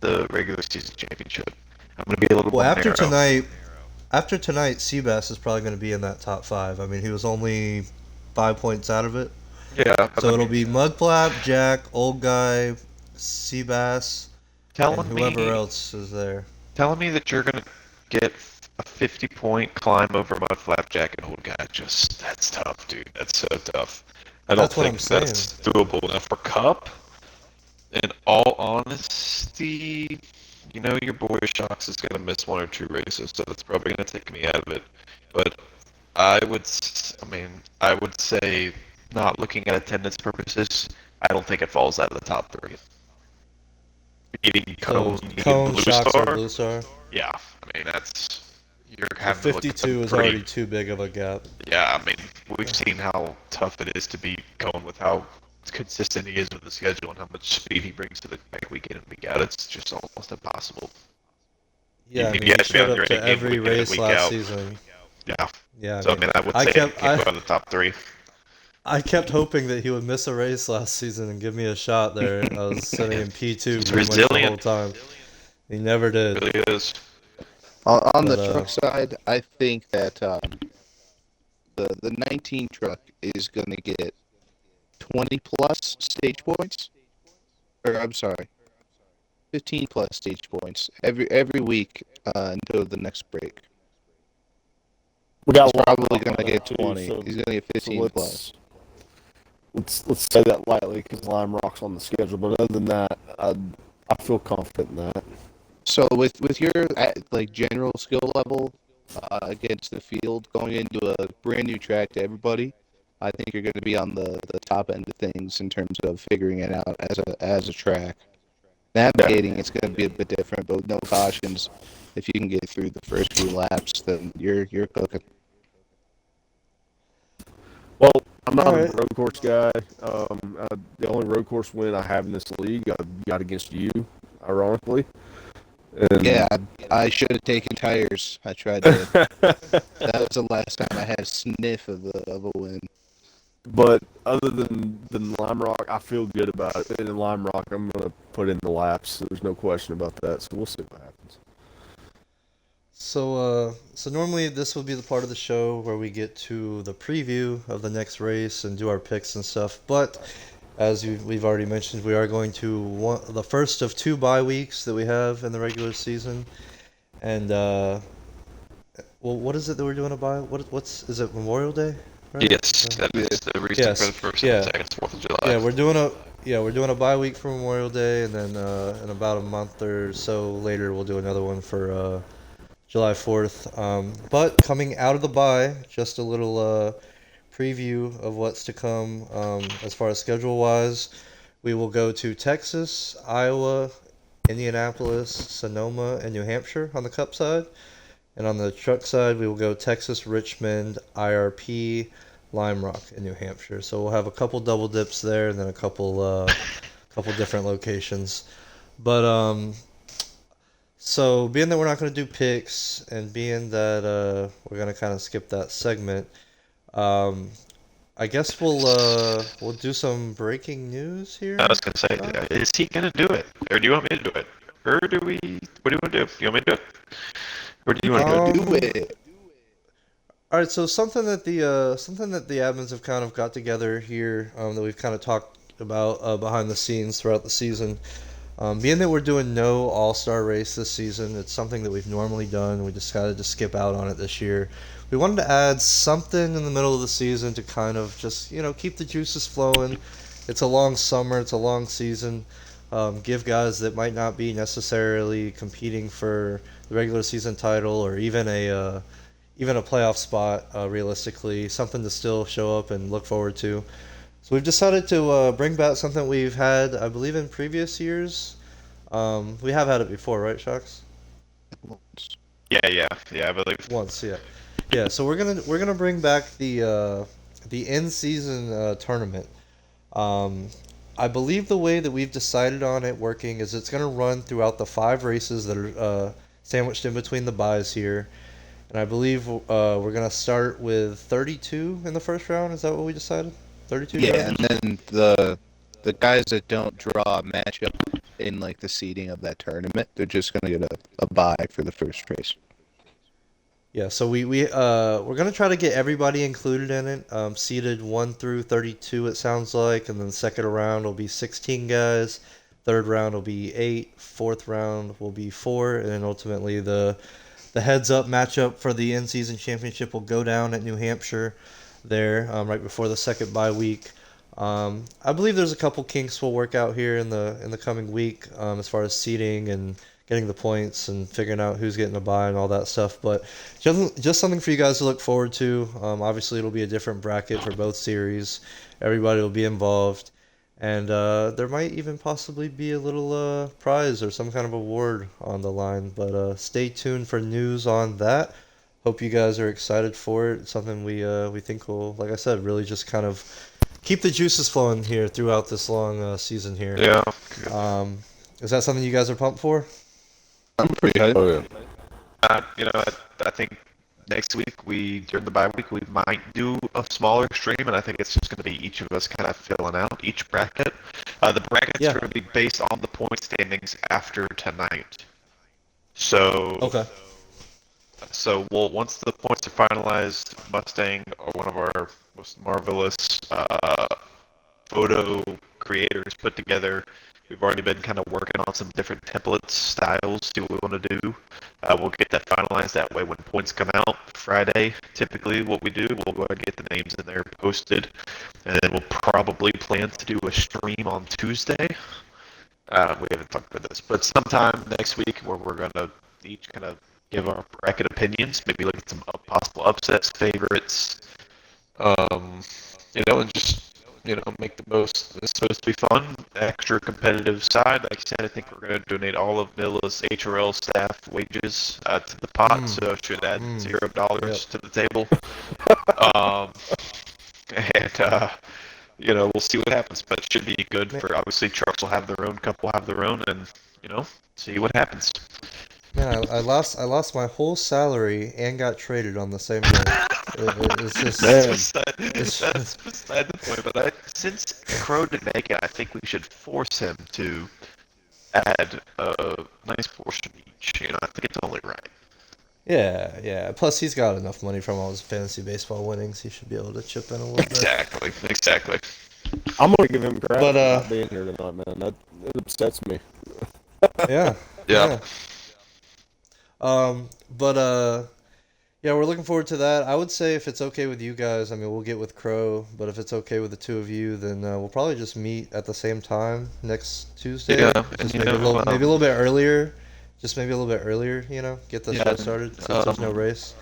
the regular season championship. I'm gonna be a little Well, more narrow. after tonight, Seabass is probably going to be in that top five. I mean, he was only 5 points out of it. Yeah, but So I it'll mean, be Mudflap, Jack, Old Guy, Seabass, and telling whoever me else is there. telling me that you're gonna get a 50-point climb over Mud Flapjack and Old Guy, just that's tough, dude. That's so tough. I don't That's what I'm think saying. that's doable. Now for Cup, in all honesty, you know your boy Shockz is gonna miss one or two races, so that's probably gonna take me out of it. But I would say, not looking at attendance purposes, I don't think it falls out of the top three. Beating So Cone, beating Cone, Blue Shockz, or Star, Blue Star. yeah. I mean you're So having to look at some 52 is pretty. already too big of a gap. Yeah, I mean we've seen how tough it is to beat Cone with how consistent he is with the schedule and how much speed he brings to the back week in and week out. It's just almost impossible. Yeah, I He mean, he has to be showed on up your to A game every week in and race week last out. season. Yeah. Yeah, I So I mean, mean I would I say he kept can't I go in the top three. I kept hoping that he would miss a race last season and give me a shot there. I was sitting in P2 He's pretty much the whole resilient. time. He never did. Really is. On the But truck side, I think that the 19 truck is going to get 20 plus stage points. Or I'm sorry, 15 plus stage points every week until the next break. We got He's a lot probably on going to that get too, 20. so He's going to get 15 plus. let's say that lightly because Lime Rock's on the schedule. But other than that, I feel confident in that. So with your like general skill level against the field going into a brand new track to everybody, I think you're going to be on the top end of things in terms of figuring it out as a track. Navigating, it's going to be a bit different, but with no cautions, if you can get through the first few laps, then you're cooking. Well, I'm not all a right. road course guy. The only road course win I have in this league, I got against you, ironically. And Yeah, I should have taken tires. I tried to. That was the last time I had a sniff of a win. But other than Lime Rock, I feel good about it. And in Lime Rock, I'm gonna put in the laps. There's no question about that. So we'll see what happens. So normally this would be the part of the show where we get to the preview of the next race and do our picks and stuff. But as we've already mentioned, we are going to the first of 2 bye weeks that we have in the regular season. And well, what is it that we're doing a bye? Is it Memorial Day? Right? Yes, that is the reason Yes. for the first Yeah. and second, 4th of July. Yeah, we're doing a bye week for Memorial Day, and then in about a month or so later we'll do another one for July 4th. But coming out of the bye, just a little preview of what's to come as far as schedule wise. We will go to Texas, Iowa, Indianapolis, Sonoma, and New Hampshire on the Cup side. And on the truck side, we will go Texas, Richmond, IRP, Lime Rock, and New Hampshire. So we'll have a couple double dips there, and then a couple different locations. But So, being that we're not going to do picks, and being that we're going to kind of skip that segment, um, I guess we'll do some breaking news I here, was gonna say, Shock? is he gonna do it, or do you want me to do it, or do we? What do you want to do? You want me to do it, or do you want to do it? Do Um, it. all right. So something that the admins have kind of got together here, that we've kind of talked about behind the scenes throughout the season. Being that we're doing no All-Star race this season, it's something that we've normally done. We decided to skip out on it this year. We wanted to add something in the middle of the season to kind of just, keep the juices flowing. It's a long summer, it's a long season. Give guys that might not be necessarily competing for the regular season title or even a playoff spot, realistically, something to still show up and look forward to. So we've decided to bring back something we've had, I believe, in previous years. We have had it before, right, Shockz? Yeah, I believe. Once, yeah, yeah. So we're gonna bring back the in season tournament. Um, I believe the way that we've decided on it working is it's gonna run throughout the 5 races that are sandwiched in between the buys here, and I believe we're gonna start with 32 in the first round. Is that what we decided? 32 Yeah, and drivers? then the guys that don't draw a matchup in like the seeding of that tournament, they're just gonna get a bye for the first race. Yeah, so we're gonna try to get everybody included in it. Seeded 1 through 32, it sounds like, and then second round will be 16 guys. Third round will be 8. Fourth round will be 4, and then ultimately the heads up matchup for the in season championship will go down at New Hampshire there, right before the second bye week. I believe there's a couple kinks we'll work out here in the coming week, as far as seeding and getting the points and figuring out who's getting a bye and all that stuff. But just something for you guys to look forward to. Obviously, it'll be a different bracket for both series. Everybody will be involved, and there might even possibly be a little prize or some kind of award on the line. But stay tuned for news on that. Hope you guys are excited for it. It's something we think will, like I said, really just kind of keep the juices flowing here throughout this long season here. Yeah. Um, is that something you guys are pumped for? I'm pretty hyped. Oh yeah. I think next week during the bye week we might do a smaller stream, and I think it's just going to be each of us kind of filling out each bracket. The brackets Yeah. are going to be based on the point standings after tonight. So Okay. once the points are finalized, Mustang or one of our most marvelous photo creators put together. We've already been kind of working on some different templates, styles, see what we want to do. We'll get that finalized. That way, when points come out Friday, typically what we do, we'll go ahead and get the names in there posted, and then we'll probably plan to do a stream on Tuesday. We haven't talked about this, but sometime next week where we're going to each kind of give our bracket opinions, maybe look at some possible upsets, favorites, and just make the most. It's supposed to be fun, extra competitive side. Like I said, I think we're going to donate all of Nilla's HRL staff wages to the pot, so it should add $0 Yep. to the table. Um, and we'll see what happens, but it should be good for, obviously, trucks will have their own, Cup will have their own, and see what happens. Man, I lost my whole salary and got traded on the same day. It's just That's beside the point. But since Crow didn't make it, I think we should force him to add a nice portion each. I think it's only right. yeah. Plus, he's got enough money from all his fantasy baseball winnings. He should be able to chip in a little bit. Exactly. I'm gonna give him crap But, for not being here tonight, man. That upsets me. Yeah. Yeah. But yeah, we're looking forward to that. I would say if it's okay with you guys, I mean, we'll get with Crow, but if it's okay with the two of you, then we'll probably just meet at the same time next Tuesday. Yeah, Just and, maybe maybe a little bit earlier. Just maybe a little bit earlier, get the show started since there's no race.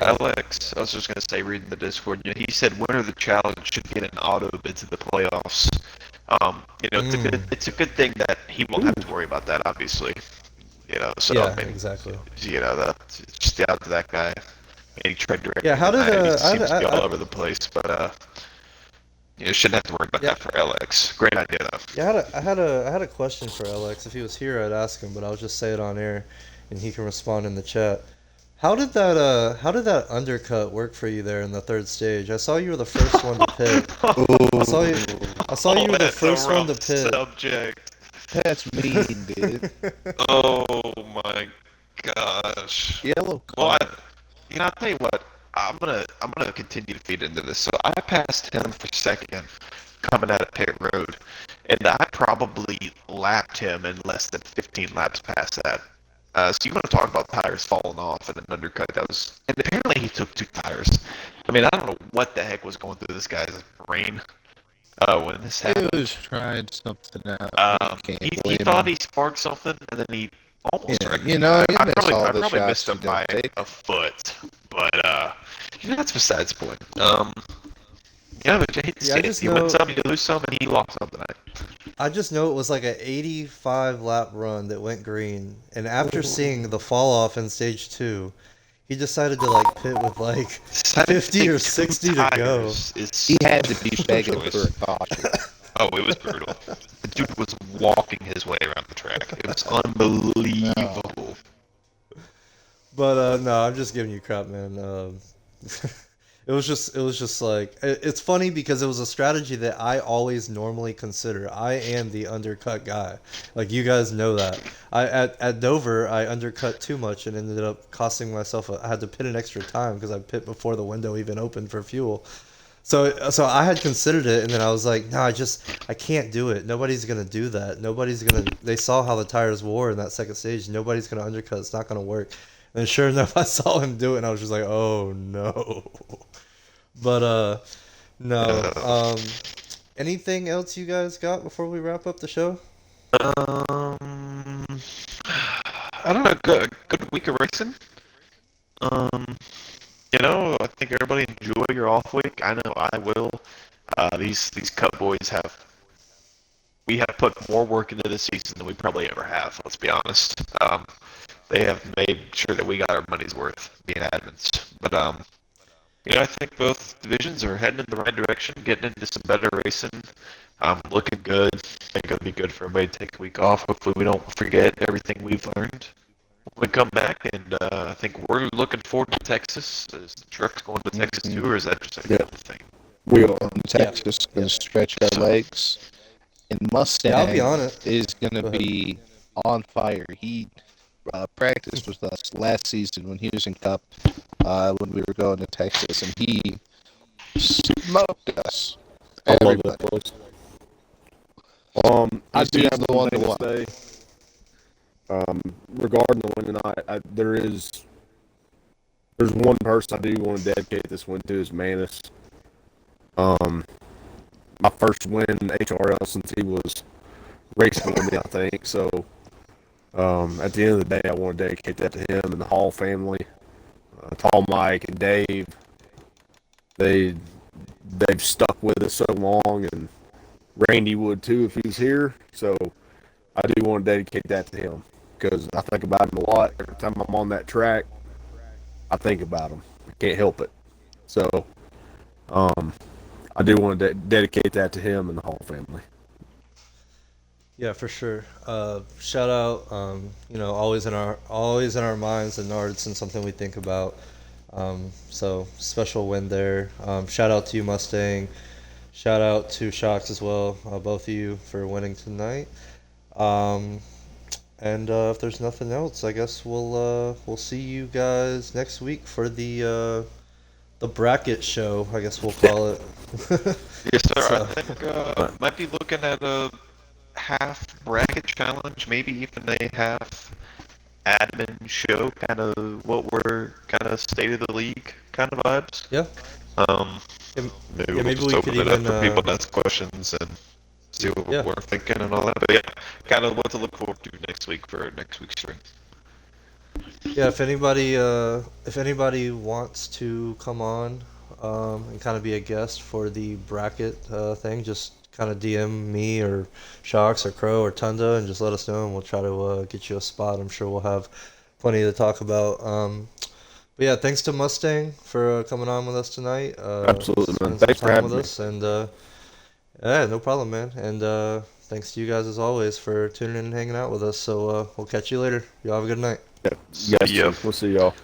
Alex, I was just gonna say, reading the Discord, he said winner of the challenge should get an auto bid to the playoffs. It's a good thing that he won't have to worry about that, obviously. So Yeah, I mean, exactly. That's just out to that guy. He tried directly. Yeah, how did he seems to be all over the place, but shouldn't have to worry about that for Alex. Great idea though. Yeah, I had a question for Alex. If he was here, I'd ask him, but I'll just say it on air. and he can respond in the chat. How did that undercut work for you there in the third stage? I saw you were the first one to pit. I saw you I saw you were the That's a first one to rough pit. subject. That's mean, dude. Oh my gosh. Yellow Well, card. I'll tell you what. I'm gonna continue to feed into this. So I passed him for second coming out of pit road, and I probably lapped him in less than 15 laps past that. So you want to talk about tires falling off in an undercut? And apparently he took two tires. I mean, I don't know what the heck was going through this guy's brain when this He happened. was trying something out. You He, can't he blame thought him. he sparked something, and then he almost Yeah, wrecked you me. know, you I miss probably all I the probably shots missed you him don't by take. a foot, but that's besides the point. Yeah, but you hate to Yeah, see I it. just You win know some, you lose some, and he lost some tonight. I just know it was like an 85 lap run that went green, and after seeing the fall off in stage 2, he decided to like pit with like Decided to 50 take or two 60 to go. tires is He had to be poor begging for a choice. caution. Oh, it was brutal. The dude was walking his way around the track. It was unbelievable. But no, I'm just giving you crap, man. It was just like it's funny because it was a strategy that I always normally consider. I am the undercut guy. Like you guys know that. At Dover I undercut too much and ended up costing myself. I had to pit an extra time because I pit before the window even opened for fuel. So I had considered it, and then I was like, no, I can't do it. Nobody's gonna do that. Nobody's gonna. They saw how the tires wore in that second stage. Nobody's gonna undercut. It's not gonna work. And sure enough, I saw him do it, and I was just like, oh no. But no. Anything else you guys got before we wrap up the show? Um, I don't know. Good week of racing. Um, I think everybody enjoy your off week. I know I will. These Cup boys we have put more work into this season than we probably ever have. Let's be honest. They have made sure that we got our money's worth being admins. But I think both divisions are heading in the right direction, getting into some better racing. Looking good. I think it'll be good for everybody to take a week off. Hopefully, we don't forget everything we've learned when we come back. And I think we're looking forward to Texas. Is the truck's going to Texas too, or is that just a Yeah. good thing? We are. Texas is going to stretch our legs. And Mustang Yeah, I'll be honest. is going Go to ahead. be on fire. He practiced with us last season when he was in Cup, when we were going to Texas, and he smoked us. I love Everybody. that place. I He's do have the one one thing to to watch. say. Regarding the win tonight, there's one person I do want to dedicate this win to is Manus. My first win in HRL since he was racing with me, I think. So, at the end of the day, I want to dedicate that to him and the Hall family, Tall Mike and Dave. They've stuck with us so long, and Randy would too if he was here. So, I do want to dedicate that to him because I think about him a lot. Every time I'm on that track, I think about him. I can't help it. So, I do want to dedicate that to him and the Hall family. Yeah, for sure. Shout out, always in our minds and Nards and something we think about. So special win there. Shout out to you, Mustang. Shout out to Shockz as well, both of you for winning tonight. Um, and if there's nothing else, I guess we'll see you guys next week for the bracket show, I guess we'll call it. Yes, sir. So, I think might be looking at a half bracket challenge, maybe even a half admin show, kind of what we're kind of state of the league kind of vibes. yeah. Um, Yeah, maybe yeah, we'll maybe just we open could it up even for people to ask questions and see what yeah. we're thinking and all that. But yeah, kind of what to look forward to next week for next week's stream. Yeah, if anybody wants to come on and kind of be a guest for the bracket thing, just kind of DM me or Shockz or Crow or Tunda and just let us know, and we'll try to get you a spot. I'm sure we'll have plenty to talk about. But yeah, thanks to Mustang for coming on with us tonight. Absolutely, man. Spending some Thanks for time having with me. us, and yeah, no problem, man. And thanks to you guys as always for tuning in and hanging out with us. So we'll catch you later. Y'all have a good night. You guys See ya. too. We'll see y'all.